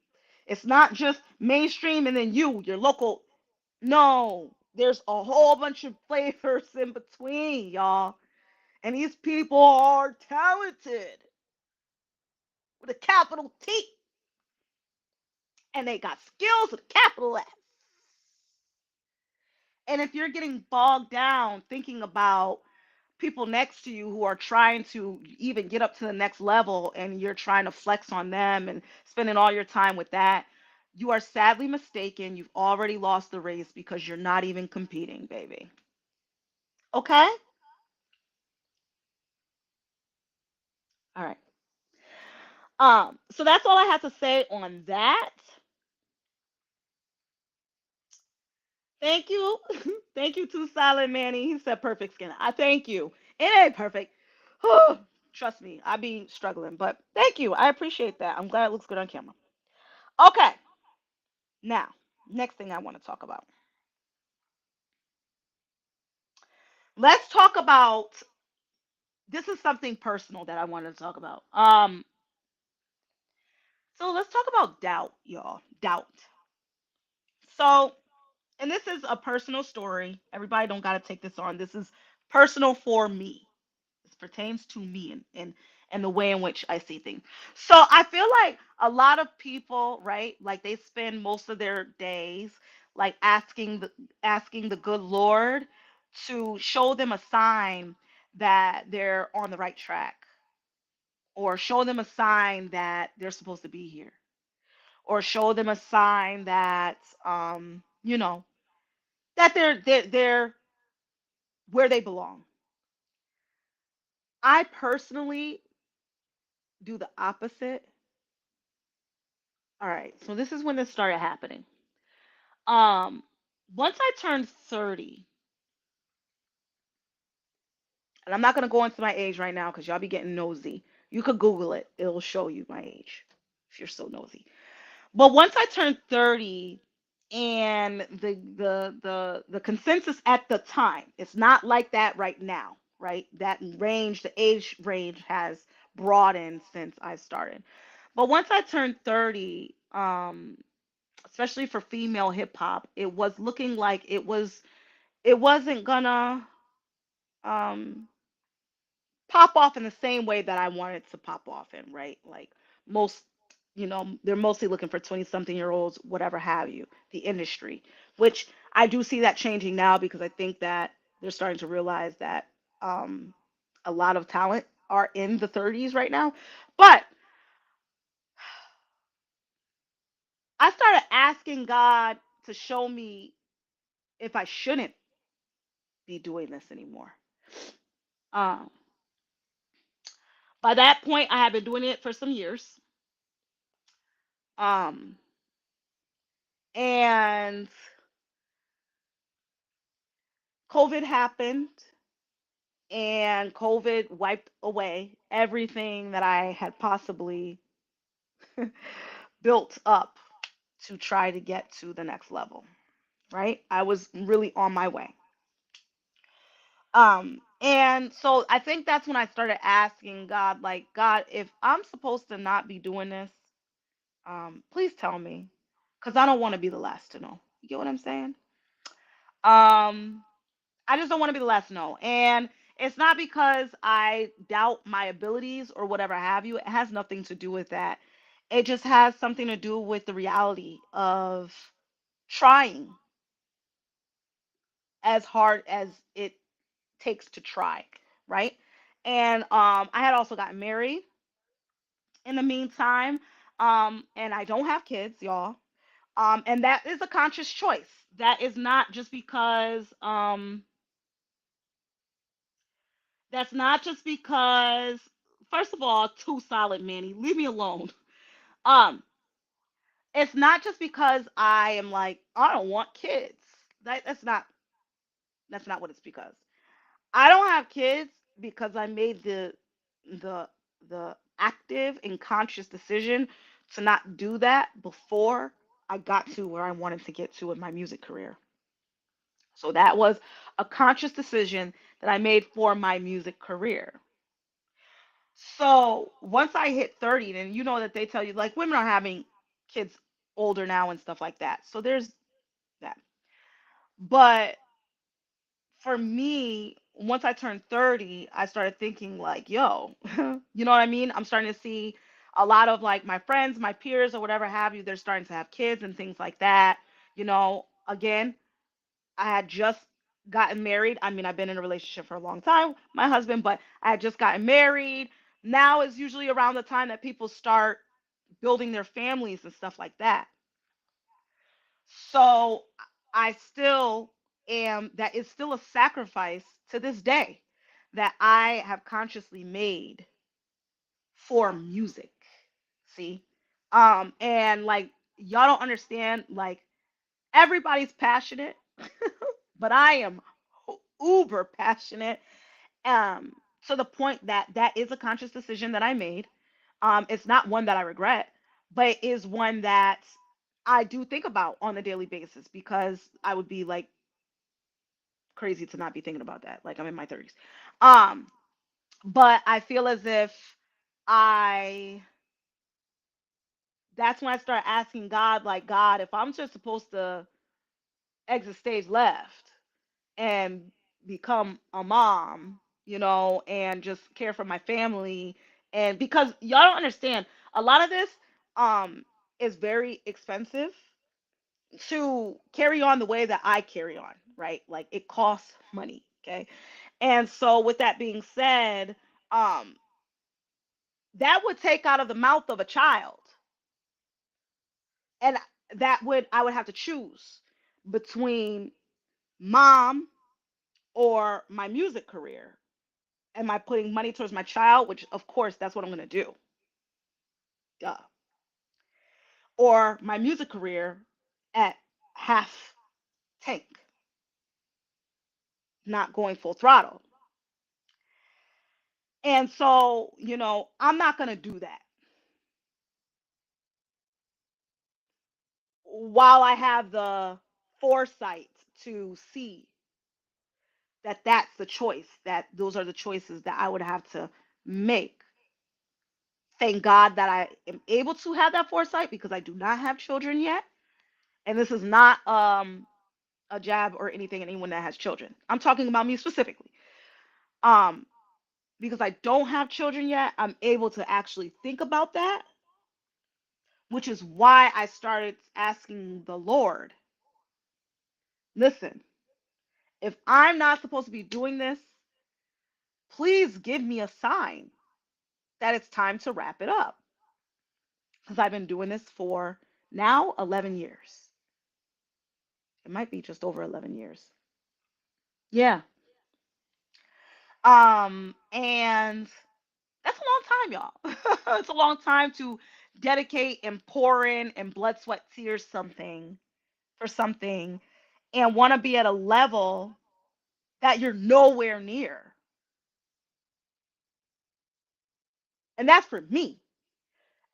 It's not just mainstream and then your local. No, there's a whole bunch of flavors in between, y'all. And these people are talented with a capital T. And they got skills with a capital S. And if you're getting bogged down thinking about people next to you who are trying to even get up to the next level and you're trying to flex on them and spending all your time with that, you are sadly mistaken. You've already lost the race because you're not even competing, baby. Okay? All right. So that's all I have to say on that. Thank you. Thank you to Silent Manny. He said perfect skin. I thank you. It ain't perfect. Trust me, I be struggling, but thank you. I appreciate that. I'm glad it looks good on camera. Okay. Now, next thing I want to talk about. Let's talk about, this is something personal that I wanted to talk about. So let's talk about doubt, y'all. Doubt. So, and this is a personal story. Everybody don't got to take this on. This is personal for me. This pertains to me and the way in which I see things. So I feel like a lot of people, right? Like they spend most of their days like asking the good Lord to show them a sign that they're on the right track, or show them a sign that they're supposed to be here, or show them a sign that you know that they're where they belong. I personally do the opposite. All right, so this is when this started happening. Um, Once I turned 30, and I'm not gonna go into my age right now because y'all be getting nosy. You could Google it; it'll show you my age if you're so nosy. But once I turned 30, And the consensus at the time, it's not like that right now, right? That range, the age range has broadened since I started. But once I turned 30, especially for female hip hop, it was looking like it wasn't gonna um pop off in the same way that I wanted to pop off in, right? Like most, they're mostly looking for 20 something year olds, whatever have you, the industry, which I do see that changing now because I think that they're starting to realize that um, a lot of talent are in the 30s right now. But I started asking God to show me if I shouldn't be doing this anymore. Um, by that point, I had been doing it for some years. Um, and COVID happened, and COVID wiped away everything that I had possibly built up to try to get to the next level, right? I was really on my way. And so I think that's when I started asking God, like, God, if I'm supposed to not be doing this, please tell me, because I don't want to be the last to know. You get what I'm saying? Um, I just don't want to be the last to know. And it's not because I doubt my abilities or whatever have you. It has nothing to do with that. It just has something to do with the reality of trying as hard as it takes to try, right? And I had also gotten married in the meantime. And I don't have kids, y'all. And that is a conscious choice. That is not just because That's not just because, first of all, too solid, Manny. Leave me alone. Um, it's not just because I am like, I don't want kids. That's not what it's because. I don't have kids because I made the the active and conscious decision to not do that before I got to where I wanted to get to in my music career. So that was a conscious decision that I made for my music career. So once I hit 30, then you know that they tell you like women are having kids older now and stuff like that. So there's that. But for me, once I turned 30, I started thinking like, yo, you know what I mean? I'm starting to see a lot of like my friends, my peers or whatever have you, they're starting to have kids and things like that. Again, I had just gotten married. I mean, I've been in a relationship for a long time, my husband, but I had just gotten married. Now is usually around the time that people start building their families and stuff like that. So I still that is still a sacrifice to this day that I have consciously made for music. See? And like y'all don't understand, like everybody's passionate, but I am uber passionate, um, to the point that that is a conscious decision that I made. It's not one that I regret, but it is one that I do think about on a daily basis because I would be like crazy to not be thinking about that. Like I'm in my 30s. Um, but I feel as if I that's when I start asking God, like, God, if I'm just supposed to exit stage left and become a mom, and just care for my family. And because y'all don't understand, a lot of this um is very expensive to carry on the way that I carry on, right? Like it costs money, okay? And so with that being said, um that would take out of the mouth of a child. And that would I would have to choose between mom or my music career. Am I putting money towards my child? Which, of course, that's what I'm going to do. Duh. Or my music career at half tank, not going full throttle. And so, I'm not going to do that. while I have the foresight to see that that's the choice, that those are the choices that I would have to make. Thank God that I am able to have that foresight because I do not have children yet. And this is not a jab or anything at anyone that has children. I'm talking about me specifically. Um, because I don't have children yet, I'm able to actually think about that, which is why I started asking the Lord, listen, if I'm not supposed to be doing this, please give me a sign that it's time to wrap it up. Because I've been doing this for now 11 years. It might be just over 11 years. Yeah. And that's a long time, y'all. It's a long time to dedicate and pour in and blood, sweat, tears something for something and want to be at a level that you're nowhere near. And that's for me.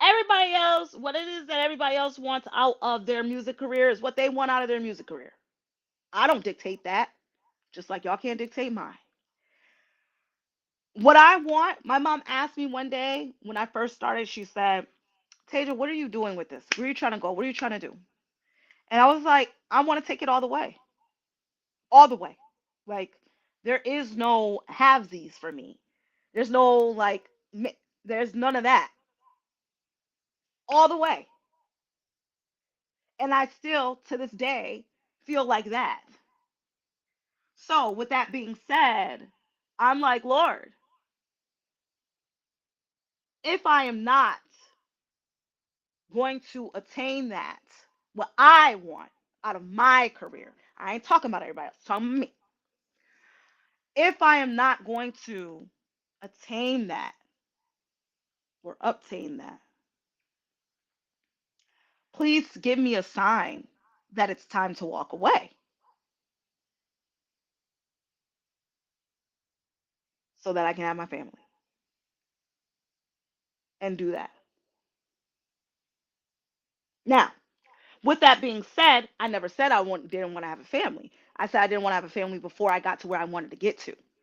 Everybody else, what it is that everybody else wants out of their music career is what they want out of their music career. I don't dictate that, just like y'all can't dictate mine. What I want, my mom asked me one day when I first started, she said, Taja, what are you doing with this? Where are you trying to go? What are you trying to do? And I was like, I want to take it all the way. All the way. Like, there is no halvesies for me. There's no, like, there's none of that. All the way. And I still, to this day, feel like that. So, with that being said, I'm like, Lord, if I am not going to attain that, what I want out of my career, I ain't talking about everybody else, I'm talking about me. If I am not going to attain that or obtain that, please give me a sign that it's time to walk away so that I can have my family and do that. Now, with that being said, I never said didn't want to have a family. I said I didn't want to have a family before I got to where I wanted to get to. That's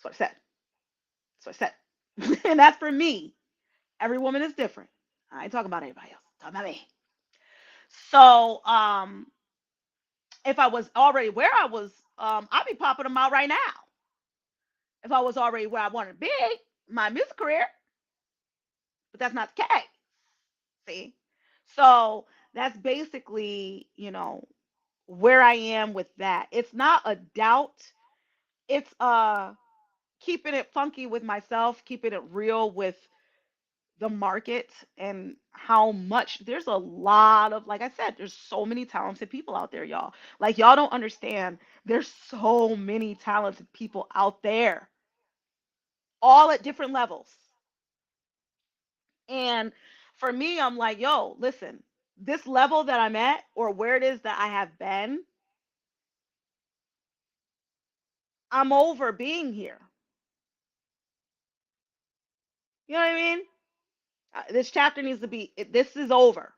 what I said. That's what I said. And that's for me. Every woman is different. I ain't talking about anybody else. I'm talking about me. So, if I was already where I was, I'd be popping them out right now. If I was already where I wanted to be, my music career, but that's not the case. See? So that's basically, where I am with that. It's not a doubt. It's keeping it funky with myself, keeping it real with the market and how much there's a lot of, like I said, there's so many talented people out there, y'all. Like y'all don't understand. There's so many talented people out there, all at different levels. And for me, I'm like, yo, listen, this level that I'm at or where it is that I have been, I'm over being here. You know what I mean? This chapter needs to be, this is over.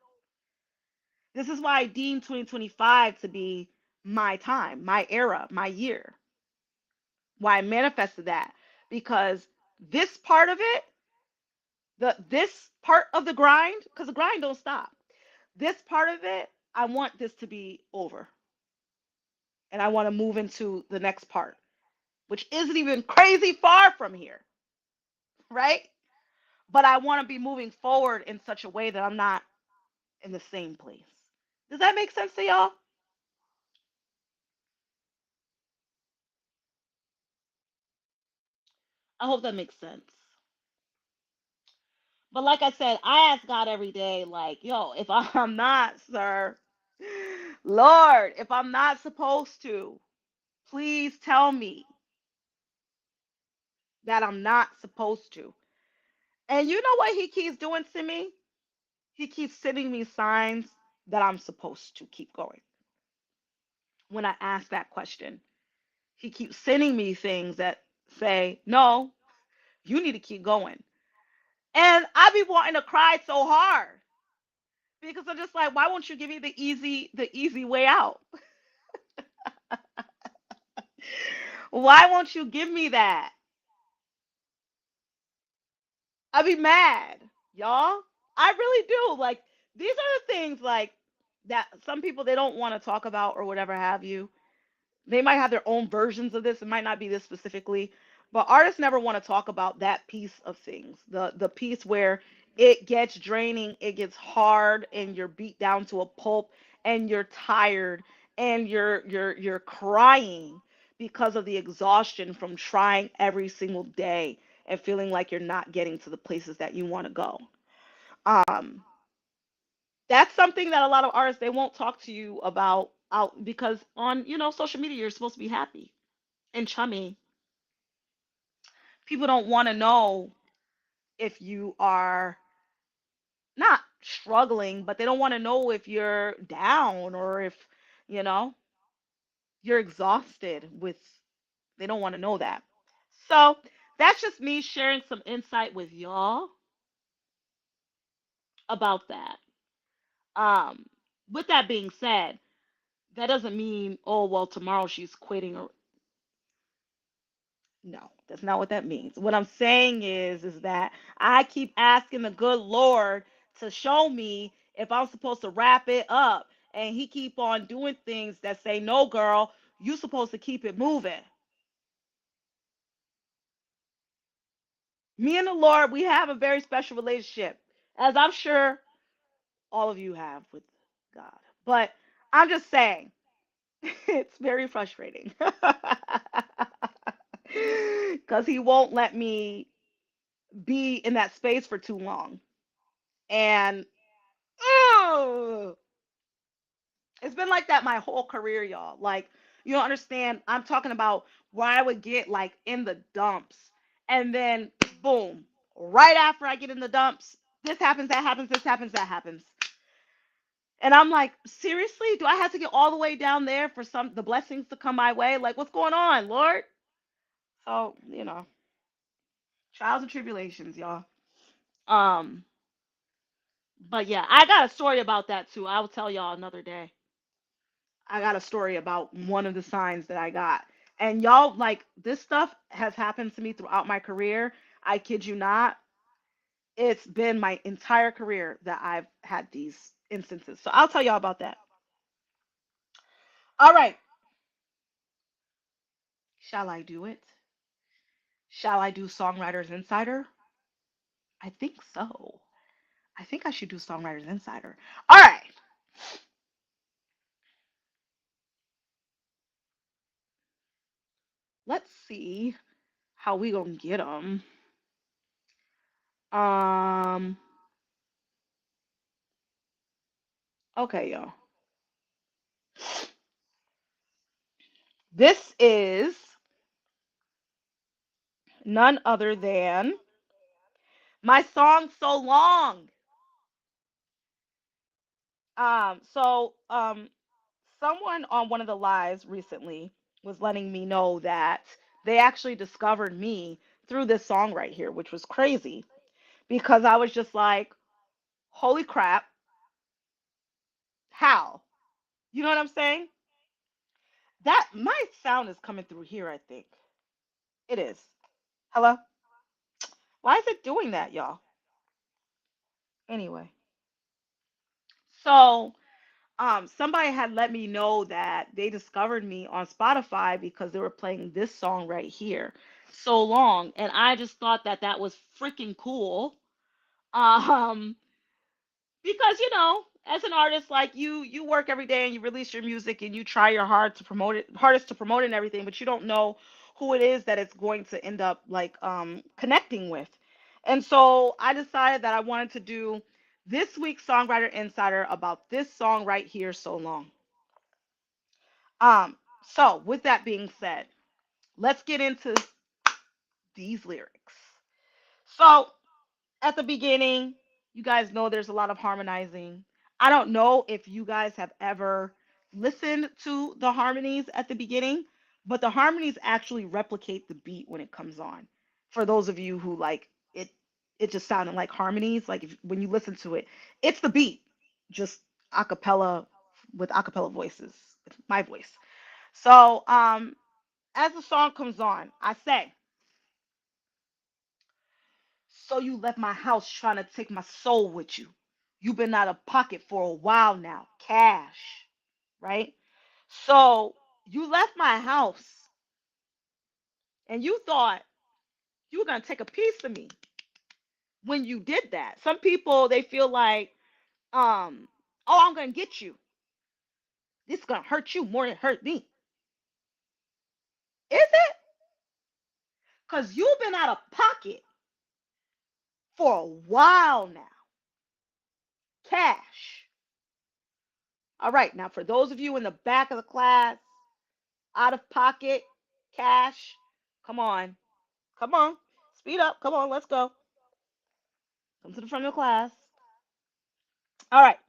This is why I deem 2025 to be my time, my era, my year. Why I manifested that. Because this part of it, this part of the grind, because the grind don't stop. This part of it, I want this to be over. And I want to move into the next part, which isn't even crazy far from here, right? But I want to be moving forward in such a way that I'm not in the same place. Does that make sense to y'all? I hope that makes sense. But like I said, I ask God every day, like, yo, if I'm not, sir, Lord, if I'm not supposed to, please tell me that I'm not supposed to. And you know what he keeps doing to me? He keeps sending me signs that I'm supposed to keep going. When I ask that question, he keeps sending me things that say, no, you need to keep going. And I be wanting to cry so hard because I'm just like, why won't you give me the easy way out? Why won't you give me that? I'd be mad, y'all. I really do. Like, these are the things like that some people they don't want to talk about or whatever have you. They might have their own versions of this. It might not be this specifically, but artists never want to talk about that piece of things. The piece where it gets draining, it gets hard, and you're beat down to a pulp, and you're tired, and you're crying because of the exhaustion from trying every single day and feeling like you're not getting to the places that you want to go. Um, that's something that a lot of artists they won't talk to you about out because on social media you're supposed to be happy and chummy. People don't want to know if you are not struggling, but they don't want to know if you're down or if you know you're exhausted with. They don't want to know that. So that's just me sharing some insight with y'all about that. Um, with that being said, that doesn't mean, oh well, tomorrow she's quitting or no, that's not what that means. What I'm saying is that I keep asking the good Lord to show me if I'm supposed to wrap it up, and He keep on doing things that say, "No, girl, you supposed to keep it moving." Me and the Lord, we have a very special relationship, as I'm sure all of you have with God. But I'm just saying, it's very frustrating because He won't let me be in that space for too long. And oh, it's been like that my whole career, y'all. Like, you don't understand. I'm talking about where I would get like in the dumps, and then boom, right after I get in the dumps, this happens, that happens, this happens, that happens. And I'm like, seriously? Do I have to get all the way down there for some the blessings to come my way? Like, what's going on, Lord? So, trials and tribulations, y'all. Um, but yeah, I got a story about that too. I will tell y'all another day. I got a story about one of the signs that I got. And y'all, like, this stuff has happened to me throughout my career. I kid you not. It's been my entire career that I've had these instances. So I'll tell y'all about that. All right. Shall I do it? Shall I do Songwriters Insider? I think so. I think I should do Songwriters Insider. All right. Let's see how we gonna get them. Um. Okay, y'all. This is none other than my song "So Long." Someone on one of the lives recently was letting me know that they actually discovered me through this song right here, which was crazy because I was just like, "Holy crap! How?" You know what I'm saying? That my sound is coming through here. I think it is. Hello. Why is it doing that, y'all? Anyway, so somebody had let me know that they discovered me on Spotify because they were playing this song right here, "So Long," and I just thought that that was freaking cool. Um, because as an artist, like you work every day and you release your music and you try your hardest to promote it and everything, but you don't know who it is that it's going to end up like connecting with. And so I decided that I wanted to do this week's Songwriter Insider about this song right here, "So Long." Um, so with that being said, let's get into these lyrics. So at the beginning, you guys know there's a lot of harmonizing. I don't know if you guys have ever listened to the harmonies at the beginning, but the harmonies actually replicate the beat when it comes on. For those of you who like it just sounded like harmonies, like when you listen to it, it's the beat. just a cappella with a cappella voices, with my voice. So, as the song comes on, I say, so you left my house trying to take my soul with you. You've been out of pocket for a while now, cash, right? So you left my house and you thought you were gonna take a piece of me when you did that. Some people they feel like, oh, I'm gonna get you. This is gonna hurt you more than it hurt me. Is it? Cause you've been out of pocket for a while now, cash. All right, now for those of you in the back of the class, out of pocket, cash, come on, come on, speed up, come on, let's go. Come to the front of the class. All right,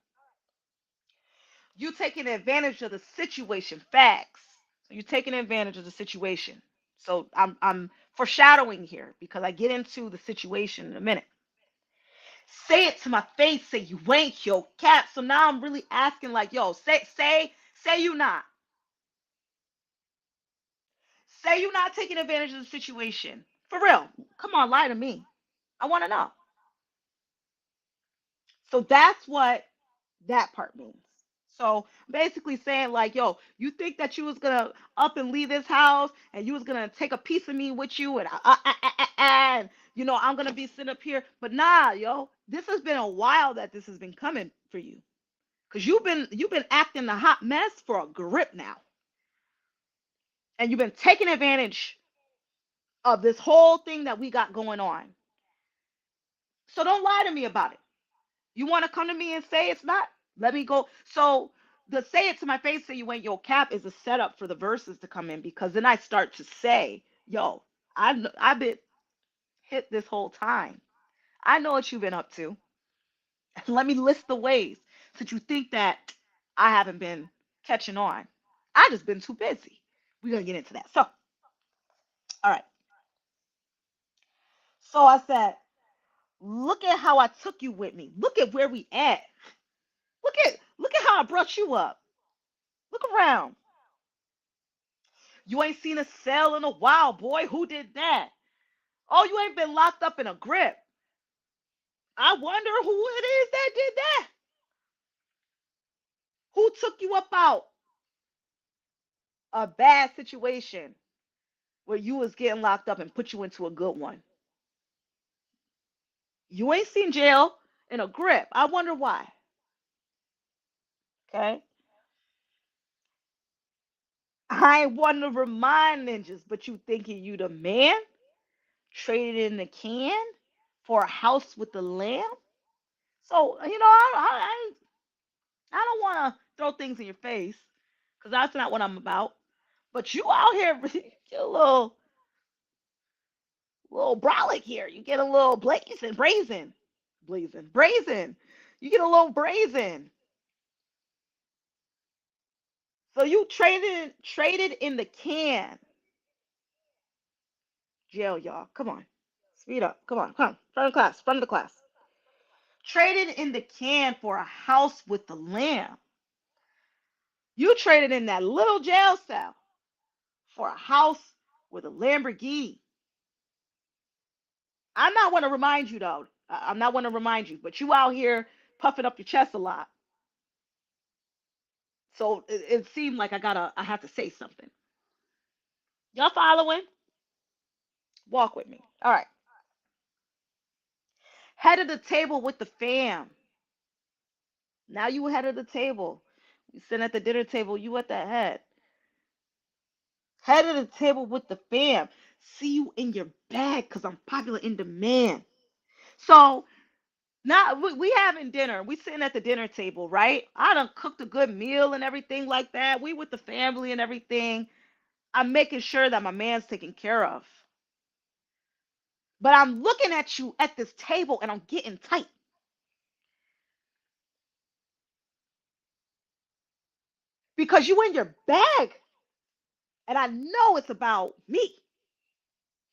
you taking advantage of the situation. Facts. So you're taking advantage of the situation. So I'm foreshadowing here because I get into the situation in a minute. Say it to my face. Say you ain't your cap. So now I'm really asking like, yo, say you not. Say you not taking advantage of the situation. For real. Come on, lie to me. I want to know. So that's what that part means. So basically saying like, yo, you think that you was gonna up and leave this house and you was gonna take a piece of me with you and I'm gonna be sitting up here, but nah, yo, this has been a while that this has been coming for you because you've been acting a hot mess for a grip now, and you've been taking advantage of this whole thing that we got going on. So don't lie to me about it. You want to come to me and say it's not? Let me go. So the say it to my face, say you ain't your cap is a setup for the verses to come in because then I start to say, yo, I've been hit this whole time. I know what you've been up to. Let me list the ways since you think that I haven't been catching on. I just been too busy. We're gonna get into that. So, all right. So I said, look at how I took you with me. Look at where we at. Look at how I brought you up. Look around. You ain't seen a cell in a while, boy. Who did that? Oh, you ain't been locked up in a grip. I wonder who it is that did that. Who took you up out a bad situation where you was getting locked up and put you into a good one? You ain't seen jail in a grip. I wonder why. Okay. I ain't one to remind ninjas, but you thinking you the man? Traded in the can for a house with the lamb? So, I don't want to throw things in your face because that's not what I'm about. But you out here, you get a little brolic here. You get a little brazen. You get a little brazen. So you traded in the can. Jail, y'all. Come on, speed up. Come on, come front of the class. Traded in the can for a house with the lamb. You traded in that little jail cell for a house with a Lamborghini. I'm not want to remind you though. I'm not want to remind you, but you out here puffing up your chest a lot. So it seemed like I have to say something. Y'all following? Walk with me. All right. Head of the table with the fam. Now you head of the table. You sitting at the dinner table. You at the head. Head of the table with the fam. See you in your bag because I'm popular in demand. So now we having dinner. We sitting at the dinner table, right? I done cooked a good meal and everything like that. We with the family and everything. I'm making sure that my man's taken care of. But I'm looking at you at this table and I'm getting tight because you in your bag. And I know it's about me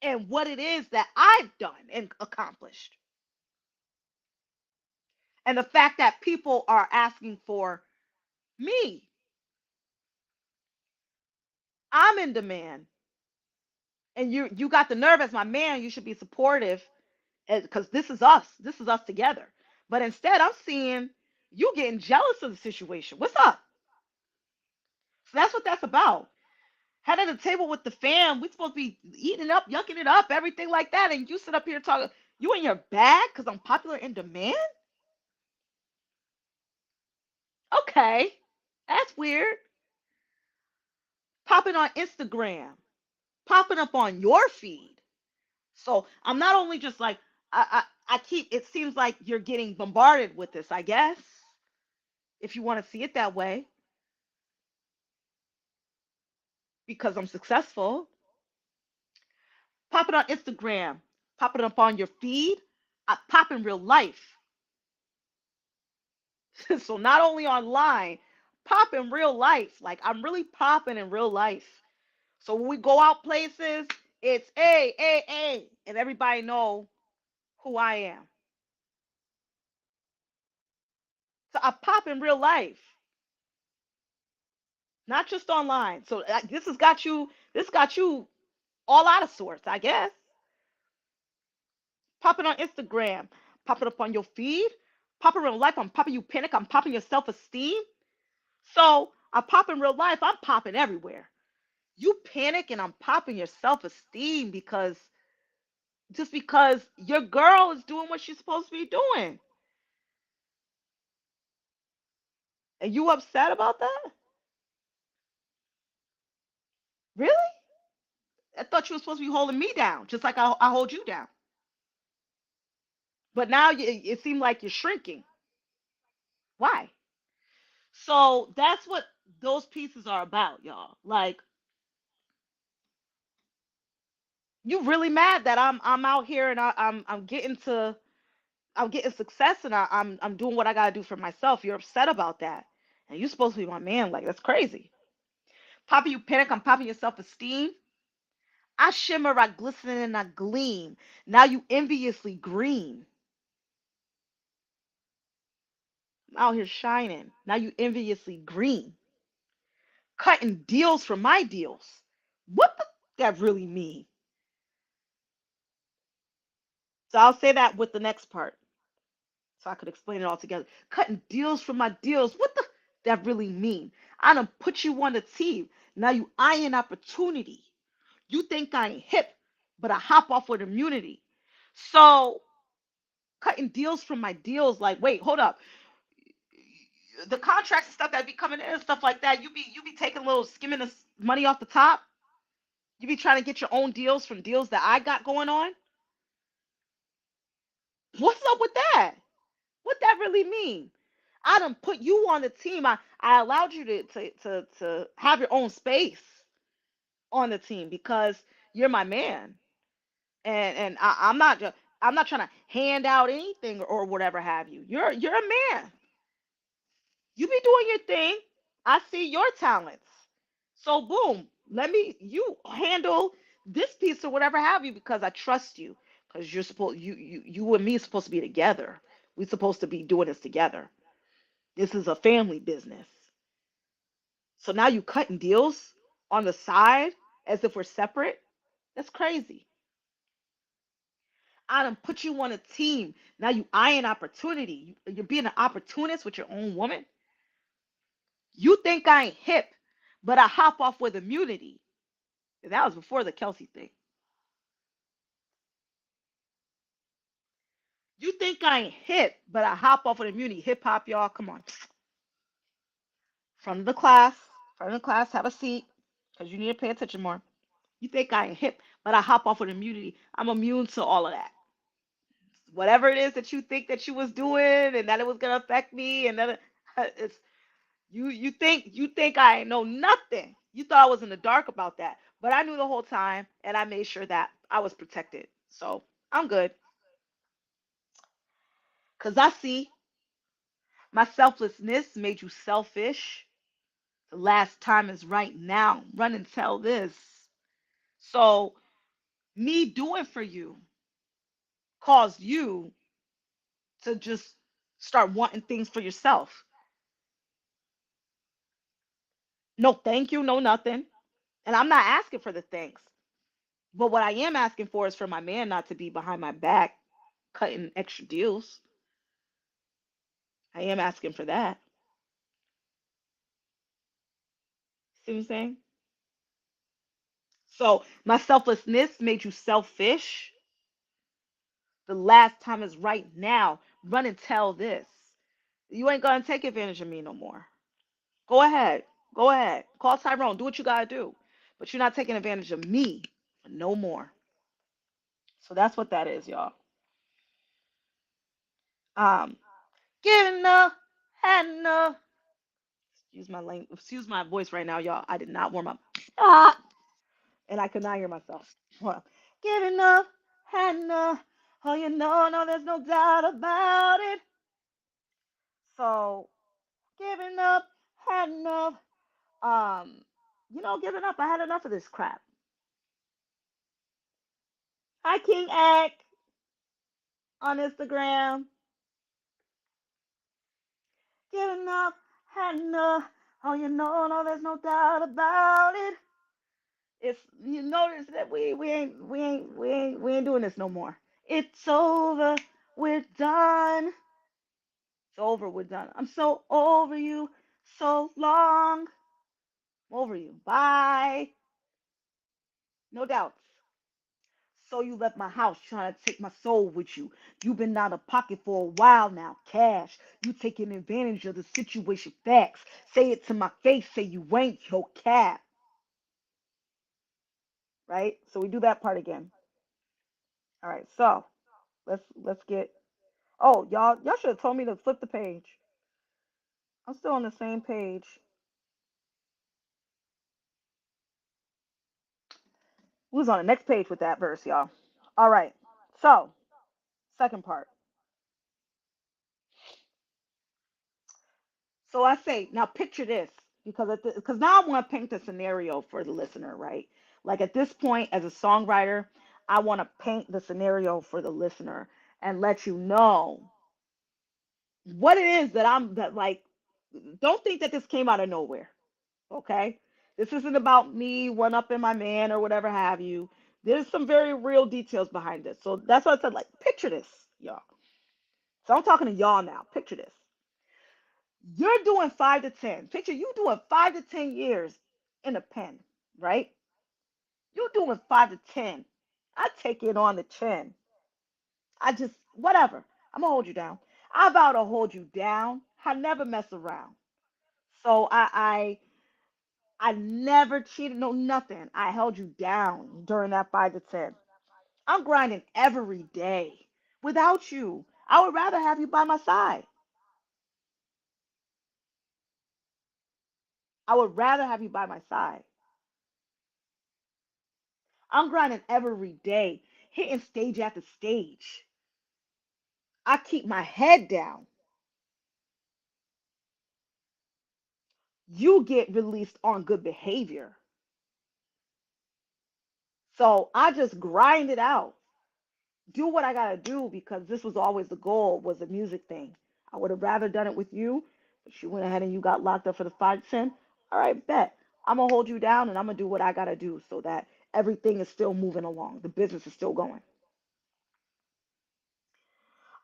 and what it is that I've done and accomplished. And the fact that people are asking for me, I'm in demand. And you got the nerve as my man, you should be supportive because this is us. This is us together. But instead, I'm seeing you getting jealous of the situation. What's up? So that's what that's about. Head at the table with the fam. We supposed to be eating it up, yucking it up, everything like that. And you sit up here talking, you in your bag because I'm popular in demand? Okay. That's weird. Popping on Instagram, popping up on your feed. So I'm not only just like, I keep, it seems like you're getting bombarded with this, I guess, if you want to see it that way, because I'm successful. Pop it on Instagram, pop it up on your feed. I pop in real life. So not only online, pop in real life. Like I'm really popping in real life. So when we go out places, it's a, and everybody know who I am. So I pop in real life, not just online. So this has got you. This got you all out of sorts, I guess. Pop it on Instagram, pop it up on your feed, pop it in real life. I'm popping you panic. I'm popping your self esteem. So I pop in real life. I'm popping everywhere. You panic and I'm popping your self esteem because just because your girl is doing what she's supposed to be doing. And you upset about that? Really? I thought you were supposed to be holding me down, just like I hold you down. But now it seemed like you're shrinking. Why? So that's what those pieces are about, y'all. Like you really mad that I'm out here and I'm getting to I'm getting success and I'm doing what I gotta do for myself. You're upset about that, and you're supposed to be my man. Like that's crazy. Popping you panic, I'm popping your self esteem. I shimmer, I glisten, and I gleam. Now you enviously green. I'm out here shining. Now you enviously green. Cutting deals for my deals. What the that really mean? So I'll say that with the next part, so I could explain it all together. Cutting deals for my deals. What the that really mean? I done put you on the team. Now you eyeing opportunity. You think I ain't hip, but I hop off with immunity. So cutting deals from my deals, like, wait, hold up. The contracts and stuff that be coming in and stuff like that, you be taking a little skimming the money off the top. You be trying to get your own deals from deals that I got going on. What's up with that? What that really mean? I done put you on the team. I allowed you to have your own space on the team because you're my man. I'm not trying to hand out anything or whatever have you. You're a man. You be doing your thing. I see your talents. So boom, let me you handle this piece or whatever have you because I trust you. Because you're supposed you and me are supposed to be together. We're supposed to be doing this together. This is a family business. So now you cutting deals on the side as if we're separate. That's crazy. I done put you on a team. Now you eyeing opportunity. You're being an opportunist with your own woman. You think I ain't hip, but I hop off with immunity. That was before the Kelsey thing. You think I ain't hip, but I hop off with immunity. Hip hop, y'all. Come on. Front of the class. Front of the class. Have a seat. Because you need to pay attention more. You think I ain't hip, but I hop off with immunity. I'm immune to all of that. Whatever it is that you think that you was doing and that it was gonna affect me and that it's you think I ain't know nothing. You thought I was in the dark about that. But I knew the whole time and I made sure that I was protected. So I'm good. Cause I see my selflessness made you selfish. The last time is right now. Run and tell this. So me doing for you caused you to just Start wanting things for yourself. No, thank you, no nothing. And I'm not asking for the things. But what I am asking for is for my man not to be behind my back cutting extra deals. I am asking for that. See what I'm saying? So my selflessness made you selfish. The last time is right now. Run and tell this. You ain't gonna take advantage of me no more. Go ahead. Go ahead. Call Tyrone. Do what you gotta do. But you're not taking advantage of me no more. So that's what that is, y'all. Um, giving up, had enough. Excuse my language. Excuse my voice right now, y'all. I did not warm up. Ah, and I could not hear myself. Well, giving up, had enough. Oh, you know, no, there's no doubt about it. So giving up, had enough. Giving up. I had enough of this crap. Hi, King Act on Instagram. Giving up, had enough. Oh, you know, no, there's no doubt about it. It's you notice that we ain't doing this no more. It's over. We're done. It's over. We're done. I'm so over you. So long. I'm over you. Bye. No doubts. So you left my house trying to take my soul with you. You've been out of pocket for a while now. Cash. You taking advantage of the situation. Facts. Say it to my face. Say you ain't your cap. Right? So we do that part again. All right. So let's get. Oh, y'all should have told me to flip the page. I'm still on the same page. We was on the next page with that verse, y'all. All right. So second part. So I say, now picture this, because now I want to paint the scenario for the listener, right? Like at this point, as a songwriter, I want to paint the scenario for the listener and let you know what it is that like. Don't think that this came out of nowhere, okay? This isn't about me one up in my man or whatever have you. There's some very real details behind this. So that's what I said. Like, picture this, y'all. So I'm talking to y'all now. Picture this. You're doing 5 to 10. Picture you doing 5 to 10 years in a pen, right? You doing 5 to 10. I take it on the chin. I just whatever. I'm gonna hold you down. I vow to hold you down. I never mess around. So I never cheated, no nothing. I held you down during that 5 to 10. I'm grinding every day. Without you, I would rather have you by my side. I would rather have you by my side. I'm grinding every day, hitting stage after stage. I keep my head down. You get released on good behavior. So I just grind it out. Do what I gotta do because this was always the goal, was the music thing. I would have rather done it with you, but you went ahead and you got locked up for the 5 10. All right, bet. I'm gonna hold you down and I'm gonna do what I gotta do so that everything is still moving along. The business is still going.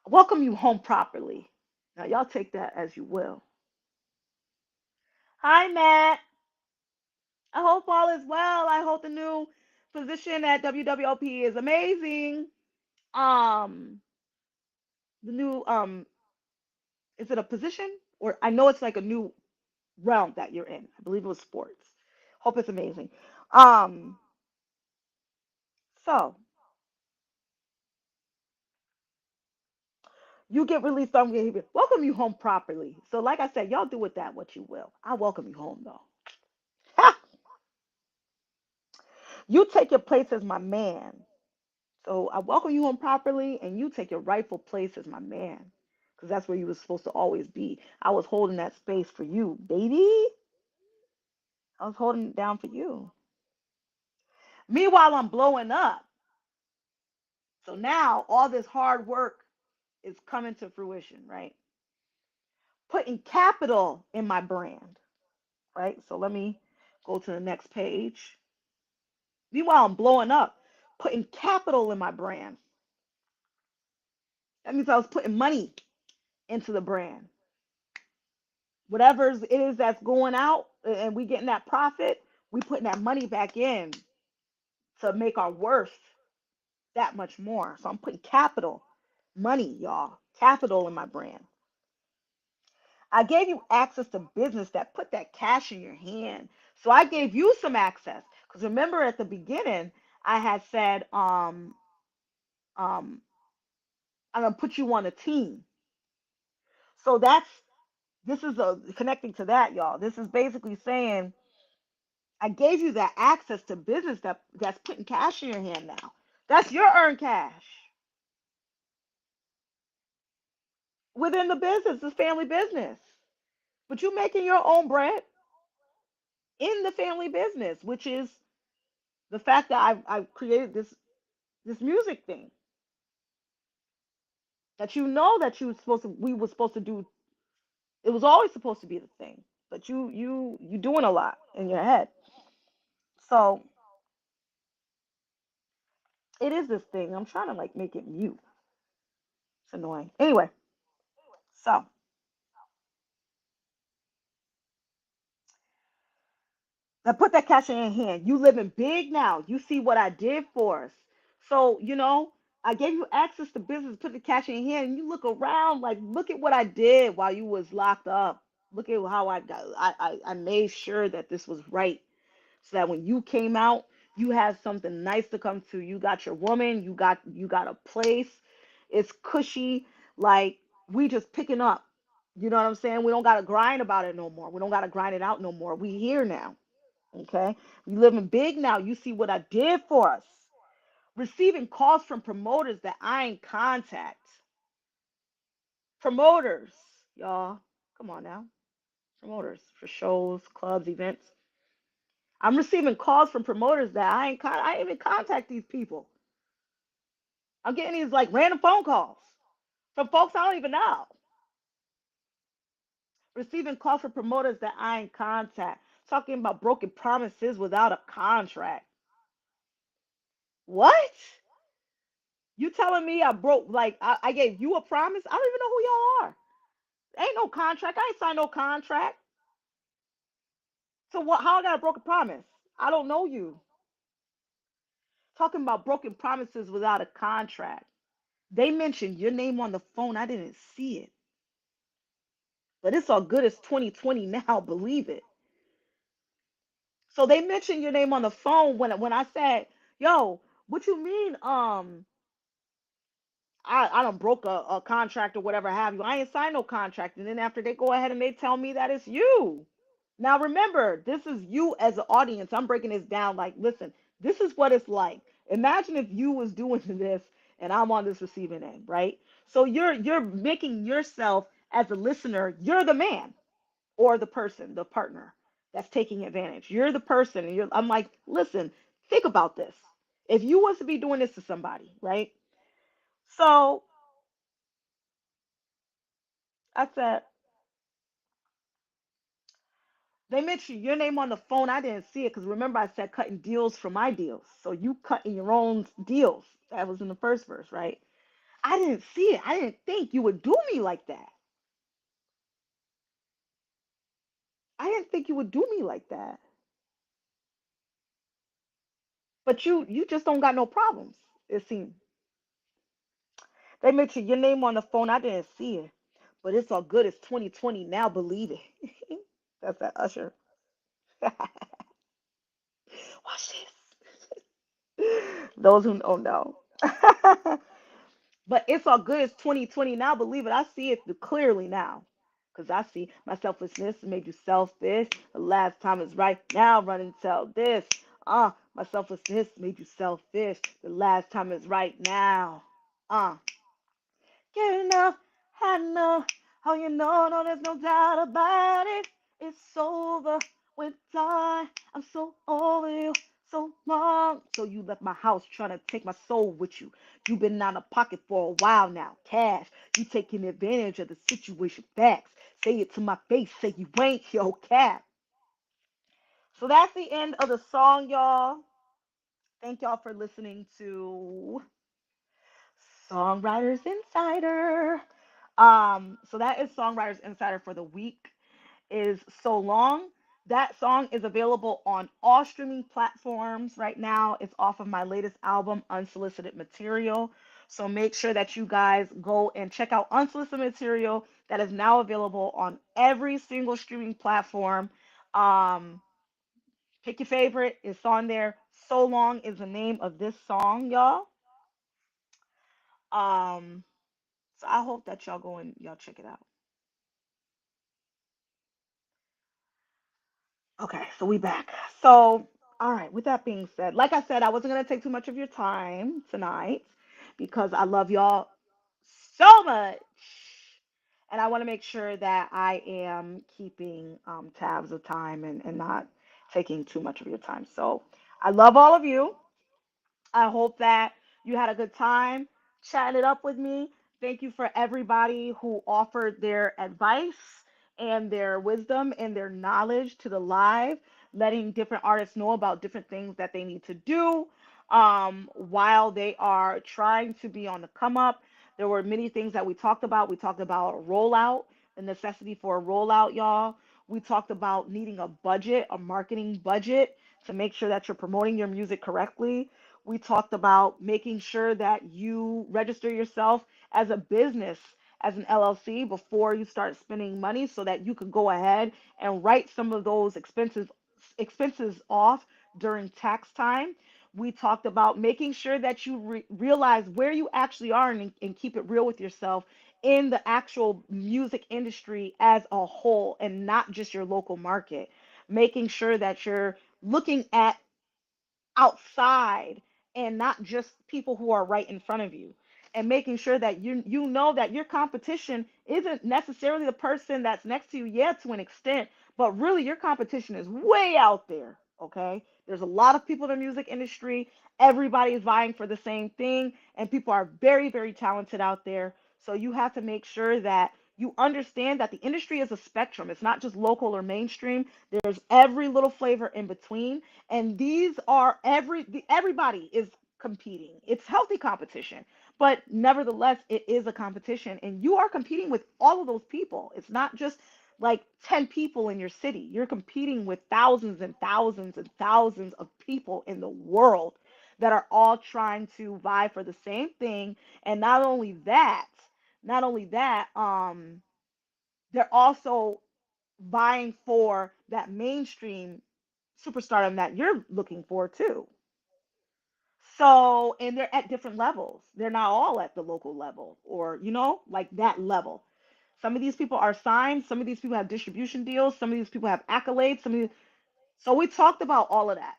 Welcome you home properly. Now y'all take that as you will. Hi Matt. I hope all is well. I hope the new position at WWOP is amazing. Um, the new is it a position or I know it's like a new realm that you're in. I believe it was sports. Hope it's amazing. Um, so you get released on behavior. Welcome you home properly. So like I said, y'all do with that what you will. I welcome you home though. Ha! You take your place as my man. So I welcome you home properly, and you take your rightful place as my man, because that's where you were supposed to always be. I was holding that space for you, baby. I was holding it down for you. Meanwhile, I'm blowing up. So now all this hard work is coming to fruition, right? putting capital in my brand, right? So let me go to the next page. Meanwhile, I'm blowing up, putting capital in my brand. That means I was putting money into the brand. Whatever it is that's going out and we getting that profit, we putting that money back in to make our worth that much more. So I'm putting capital, money, y'all, capital in my brand. I gave you access to business that put that cash in your hand. So I gave you some access. Because remember at the beginning, I had said, um, I'm gonna put you on a team. So this is connecting to that, y'all. This is basically saying I gave you that access to business that's putting cash in your hand now. That's your earned cash within the business, this family business. But you making your own bread in the family business, which is the fact that I've created this music thing that you know that we were supposed to do. It was always supposed to be the thing, but you doing a lot in your head. So it is this thing. I'm trying to like make it mute. It's annoying. Anyway, so now put that cash in your hand. You living big now. You see what I did for us. So, I gave you access to business, put the cash in your hand, and you look around like, look at what I did while you was locked up. Look at how I made sure that this was right. So that when you came out, you had something nice to come to. You got your woman, you got a place. It's cushy, like we just picking up. You know what I'm saying? We don't gotta grind about it no more. We don't gotta grind it out no more. We here now. Okay? We living big now. You see what I did for us. Receiving calls from promoters that I ain't contact. Promoters, y'all. Come on now. Promoters for shows, clubs, events. I'm receiving calls from promoters that I ain't even contact these people. I'm getting these like random phone calls from folks I don't even know. Receiving calls from promoters that I ain't contact. Talking about broken promises without a contract. What? You telling me I broke like I gave you a promise? I don't even know who y'all are. Ain't no contract. I ain't signed no contract. So what? How I got a broken promise? I don't know you. Talking about broken promises without a contract. They mentioned your name on the phone. I didn't see it. But it's all good. It's 2020 now. Believe it. So they mentioned your name on the phone when I said, "Yo, what you mean? I don't broke a contract or whatever have you. I ain't signed no contract." And then after they go ahead and they tell me that it's you. Now remember, this is you as an audience. I'm breaking this down. Like, listen, this is what it's like. Imagine if you was doing this and I'm on this receiving end, right? So you're making yourself as a listener. You're the man or the person, the partner that's taking advantage. You're the person, and I'm like, listen, think about this. If you was to be doing this to somebody, right? So I said, they mentioned your name on the phone. I didn't see it because remember I said cutting deals for my deals. So you cutting your own deals. That was in the first verse, right? I didn't see it. I didn't think you would do me like that. I didn't think you would do me like that. But you just don't got no problems. It seems they mentioned your name on the phone. I didn't see it, but it's all good. It's 2020 now. Believe it. That's that Usher. Watch this. Those who don't know. But it's all good. It's 2020 now. Believe it. I see it clearly now. Because I see my selfishness made you selfish. The last time is right now. Run and tell this. My selfishness made you selfish. The last time is right now. Uh, get enough. I know. Oh, you know, no, there's no doubt about it. It's over with time. I'm so over you. so long. So you left my house trying to take my soul with you. You've been out of pocket for a while now. Cash. You taking advantage of the situation. Facts. Say it to my face. Say you ain't yo cap. So that's the end of the song, y'all. Thank y'all for listening to Songwriters Insider. So that is Songwriters Insider for the week is So Long. That song is available on all streaming platforms right now. It's off of my latest album, Unsolicited Material. So make sure that you guys go and check out Unsolicited Material that is now available on every single streaming platform. Um, Pick your favorite, it's on there. So Long is the name of this song, y'all. Um, so I hope that y'all go and y'all check it out. Okay, so we back. So, all right, with that being said, like I said, I wasn't gonna take too much of your time tonight because I love y'all so much. And I want to make sure that I am keeping tabs of time and not taking too much of your time. So I love all of you. I hope that you had a good time chatting it up with me. Thank you for everybody who offered their advice and their wisdom and their knowledge to the live, letting different artists know about different things that they need to do while they are trying to be on the come up. There were many things that we talked about. We talked about a rollout, the necessity for a rollout, y'all. We talked about needing a budget, a marketing budget to make sure that you're promoting your music correctly. We talked about making sure that you register yourself as a business, as an LLC before you start spending money so that you could go ahead and write some of those expenses off during tax time. We talked about making sure that you realize where you actually are and keep it real with yourself in the actual music industry as a whole and not just your local market. Making sure that you're looking at outside and not just people who are right in front of you, and making sure that you know that your competition isn't necessarily the person that's next to you, yeah, to an extent, but really your competition is way out there. Okay, there's a lot of people in the music industry. Everybody is vying for the same thing, and people are very, very talented out there. So you have to make sure that you understand that the industry is a spectrum. It's not just local or mainstream. There's every little flavor in between, and these are everybody is competing. It's healthy competition, but nevertheless it is a competition, and you are competing with all of those people. It's not just like 10 people in your city. You're competing with thousands and thousands and thousands of people in the world that are all trying to vie for the same thing. And not only that, they're also vying for that mainstream superstardom that you're looking for too. So, and they're at different levels. They're not all at the local level or, like that level. Some of these people are signed. Some of these people have distribution deals. Some of these people have accolades. So we talked about all of that.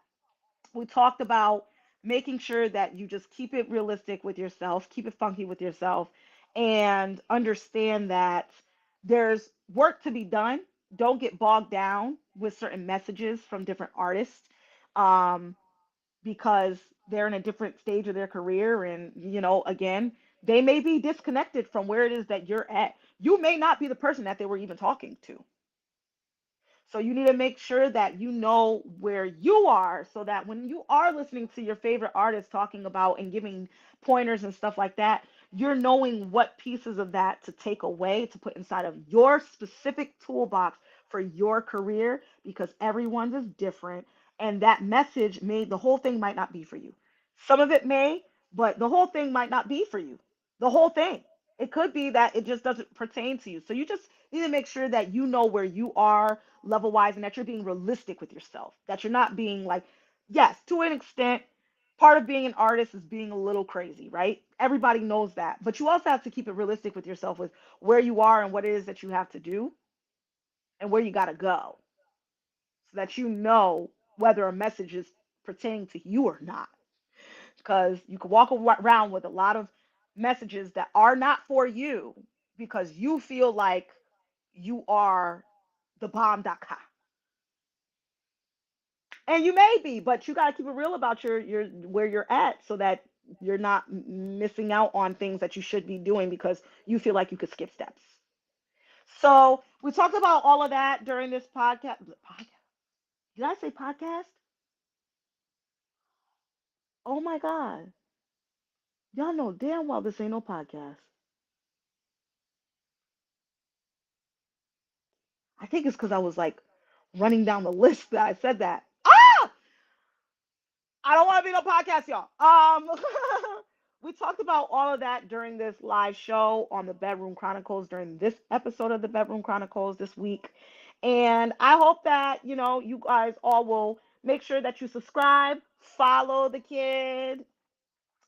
We talked about making sure that you just keep it realistic with yourself, keep it funky with yourself, and understand that there's work to be done. Don't get bogged down with certain messages from different artists. Um, because they're in a different stage of their career, and again, they may be disconnected from where it is that you're at. You may not be the person that they were even talking to. So you need to make sure that you know where you are so that when you are listening to your favorite artist talking about and giving pointers and stuff like that, you're knowing what pieces of that to take away to put inside of your specific toolbox for your career, because everyone's is different, and that message may the whole thing might not be for you. Some of it may, but the whole thing might not be for you. The whole thing. It could be that it just doesn't pertain to you. So you just need to make sure that you know where you are level wise and that you're being realistic with yourself. That you're not being like, yes, to an extent, part of being an artist is being a little crazy, right? Everybody knows that. But you also have to keep it realistic with yourself with where you are and what it is that you have to do and where you got to go so that you know whether a message is pertaining to you or not. Because you can walk around with a lot of messages that are not for you because you feel like you are the bomb.com. And you may be, but you got to keep it real about your where you're at so that you're not missing out on things that you should be doing because you feel like you could skip steps. So we talked about all of that during this podcast. Did I say podcast? Oh my God. Y'all know damn well this ain't no podcast. I think it's because I was like running down the list that I said that. Ah! I don't want to be no podcast, y'all. We talked about all of that during this live show on the Bedroom Chronicles during this episode of the Bedroom Chronicles this week. And I hope that, you guys all will make sure that you subscribe, follow the kid,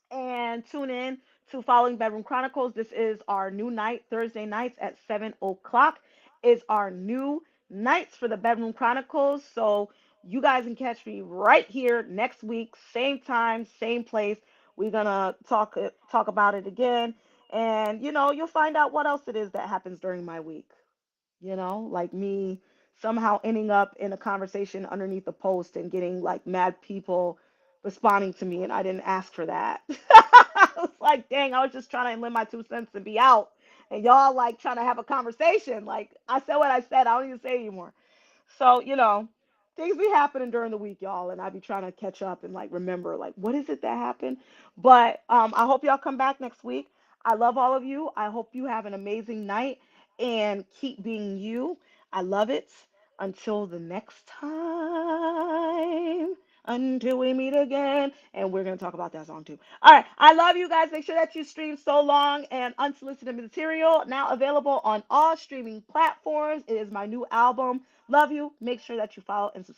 and tune in to Following Bedroom Chronicles. This is our new night, Thursday nights at 7 o'clock. Is our new nights for the Bedroom Chronicles. So you guys can catch me right here next week, same time, same place. We're gonna talk about it again, and you'll find out what else it is that happens during my week. Like me somehow ending up in a conversation underneath a post and getting like mad people responding to me, and I didn't ask for that. I was like, dang, I was just trying to lend my 2 cents and be out. And y'all like trying to have a conversation. Like I said what I said, I don't even say anymore. So, things be happening during the week, y'all, and I be trying to catch up and like remember like what is it that happened. But I hope y'all come back next week. I love all of you. I hope you have an amazing night and keep being you. I love it. Until the next time. Until we meet again. And we're going to talk about that song too. All right. I love you guys. Make sure that you stream So Long and Unsolicited Material now available on all streaming platforms. It is my new album. Love you. Make sure that you follow and subscribe.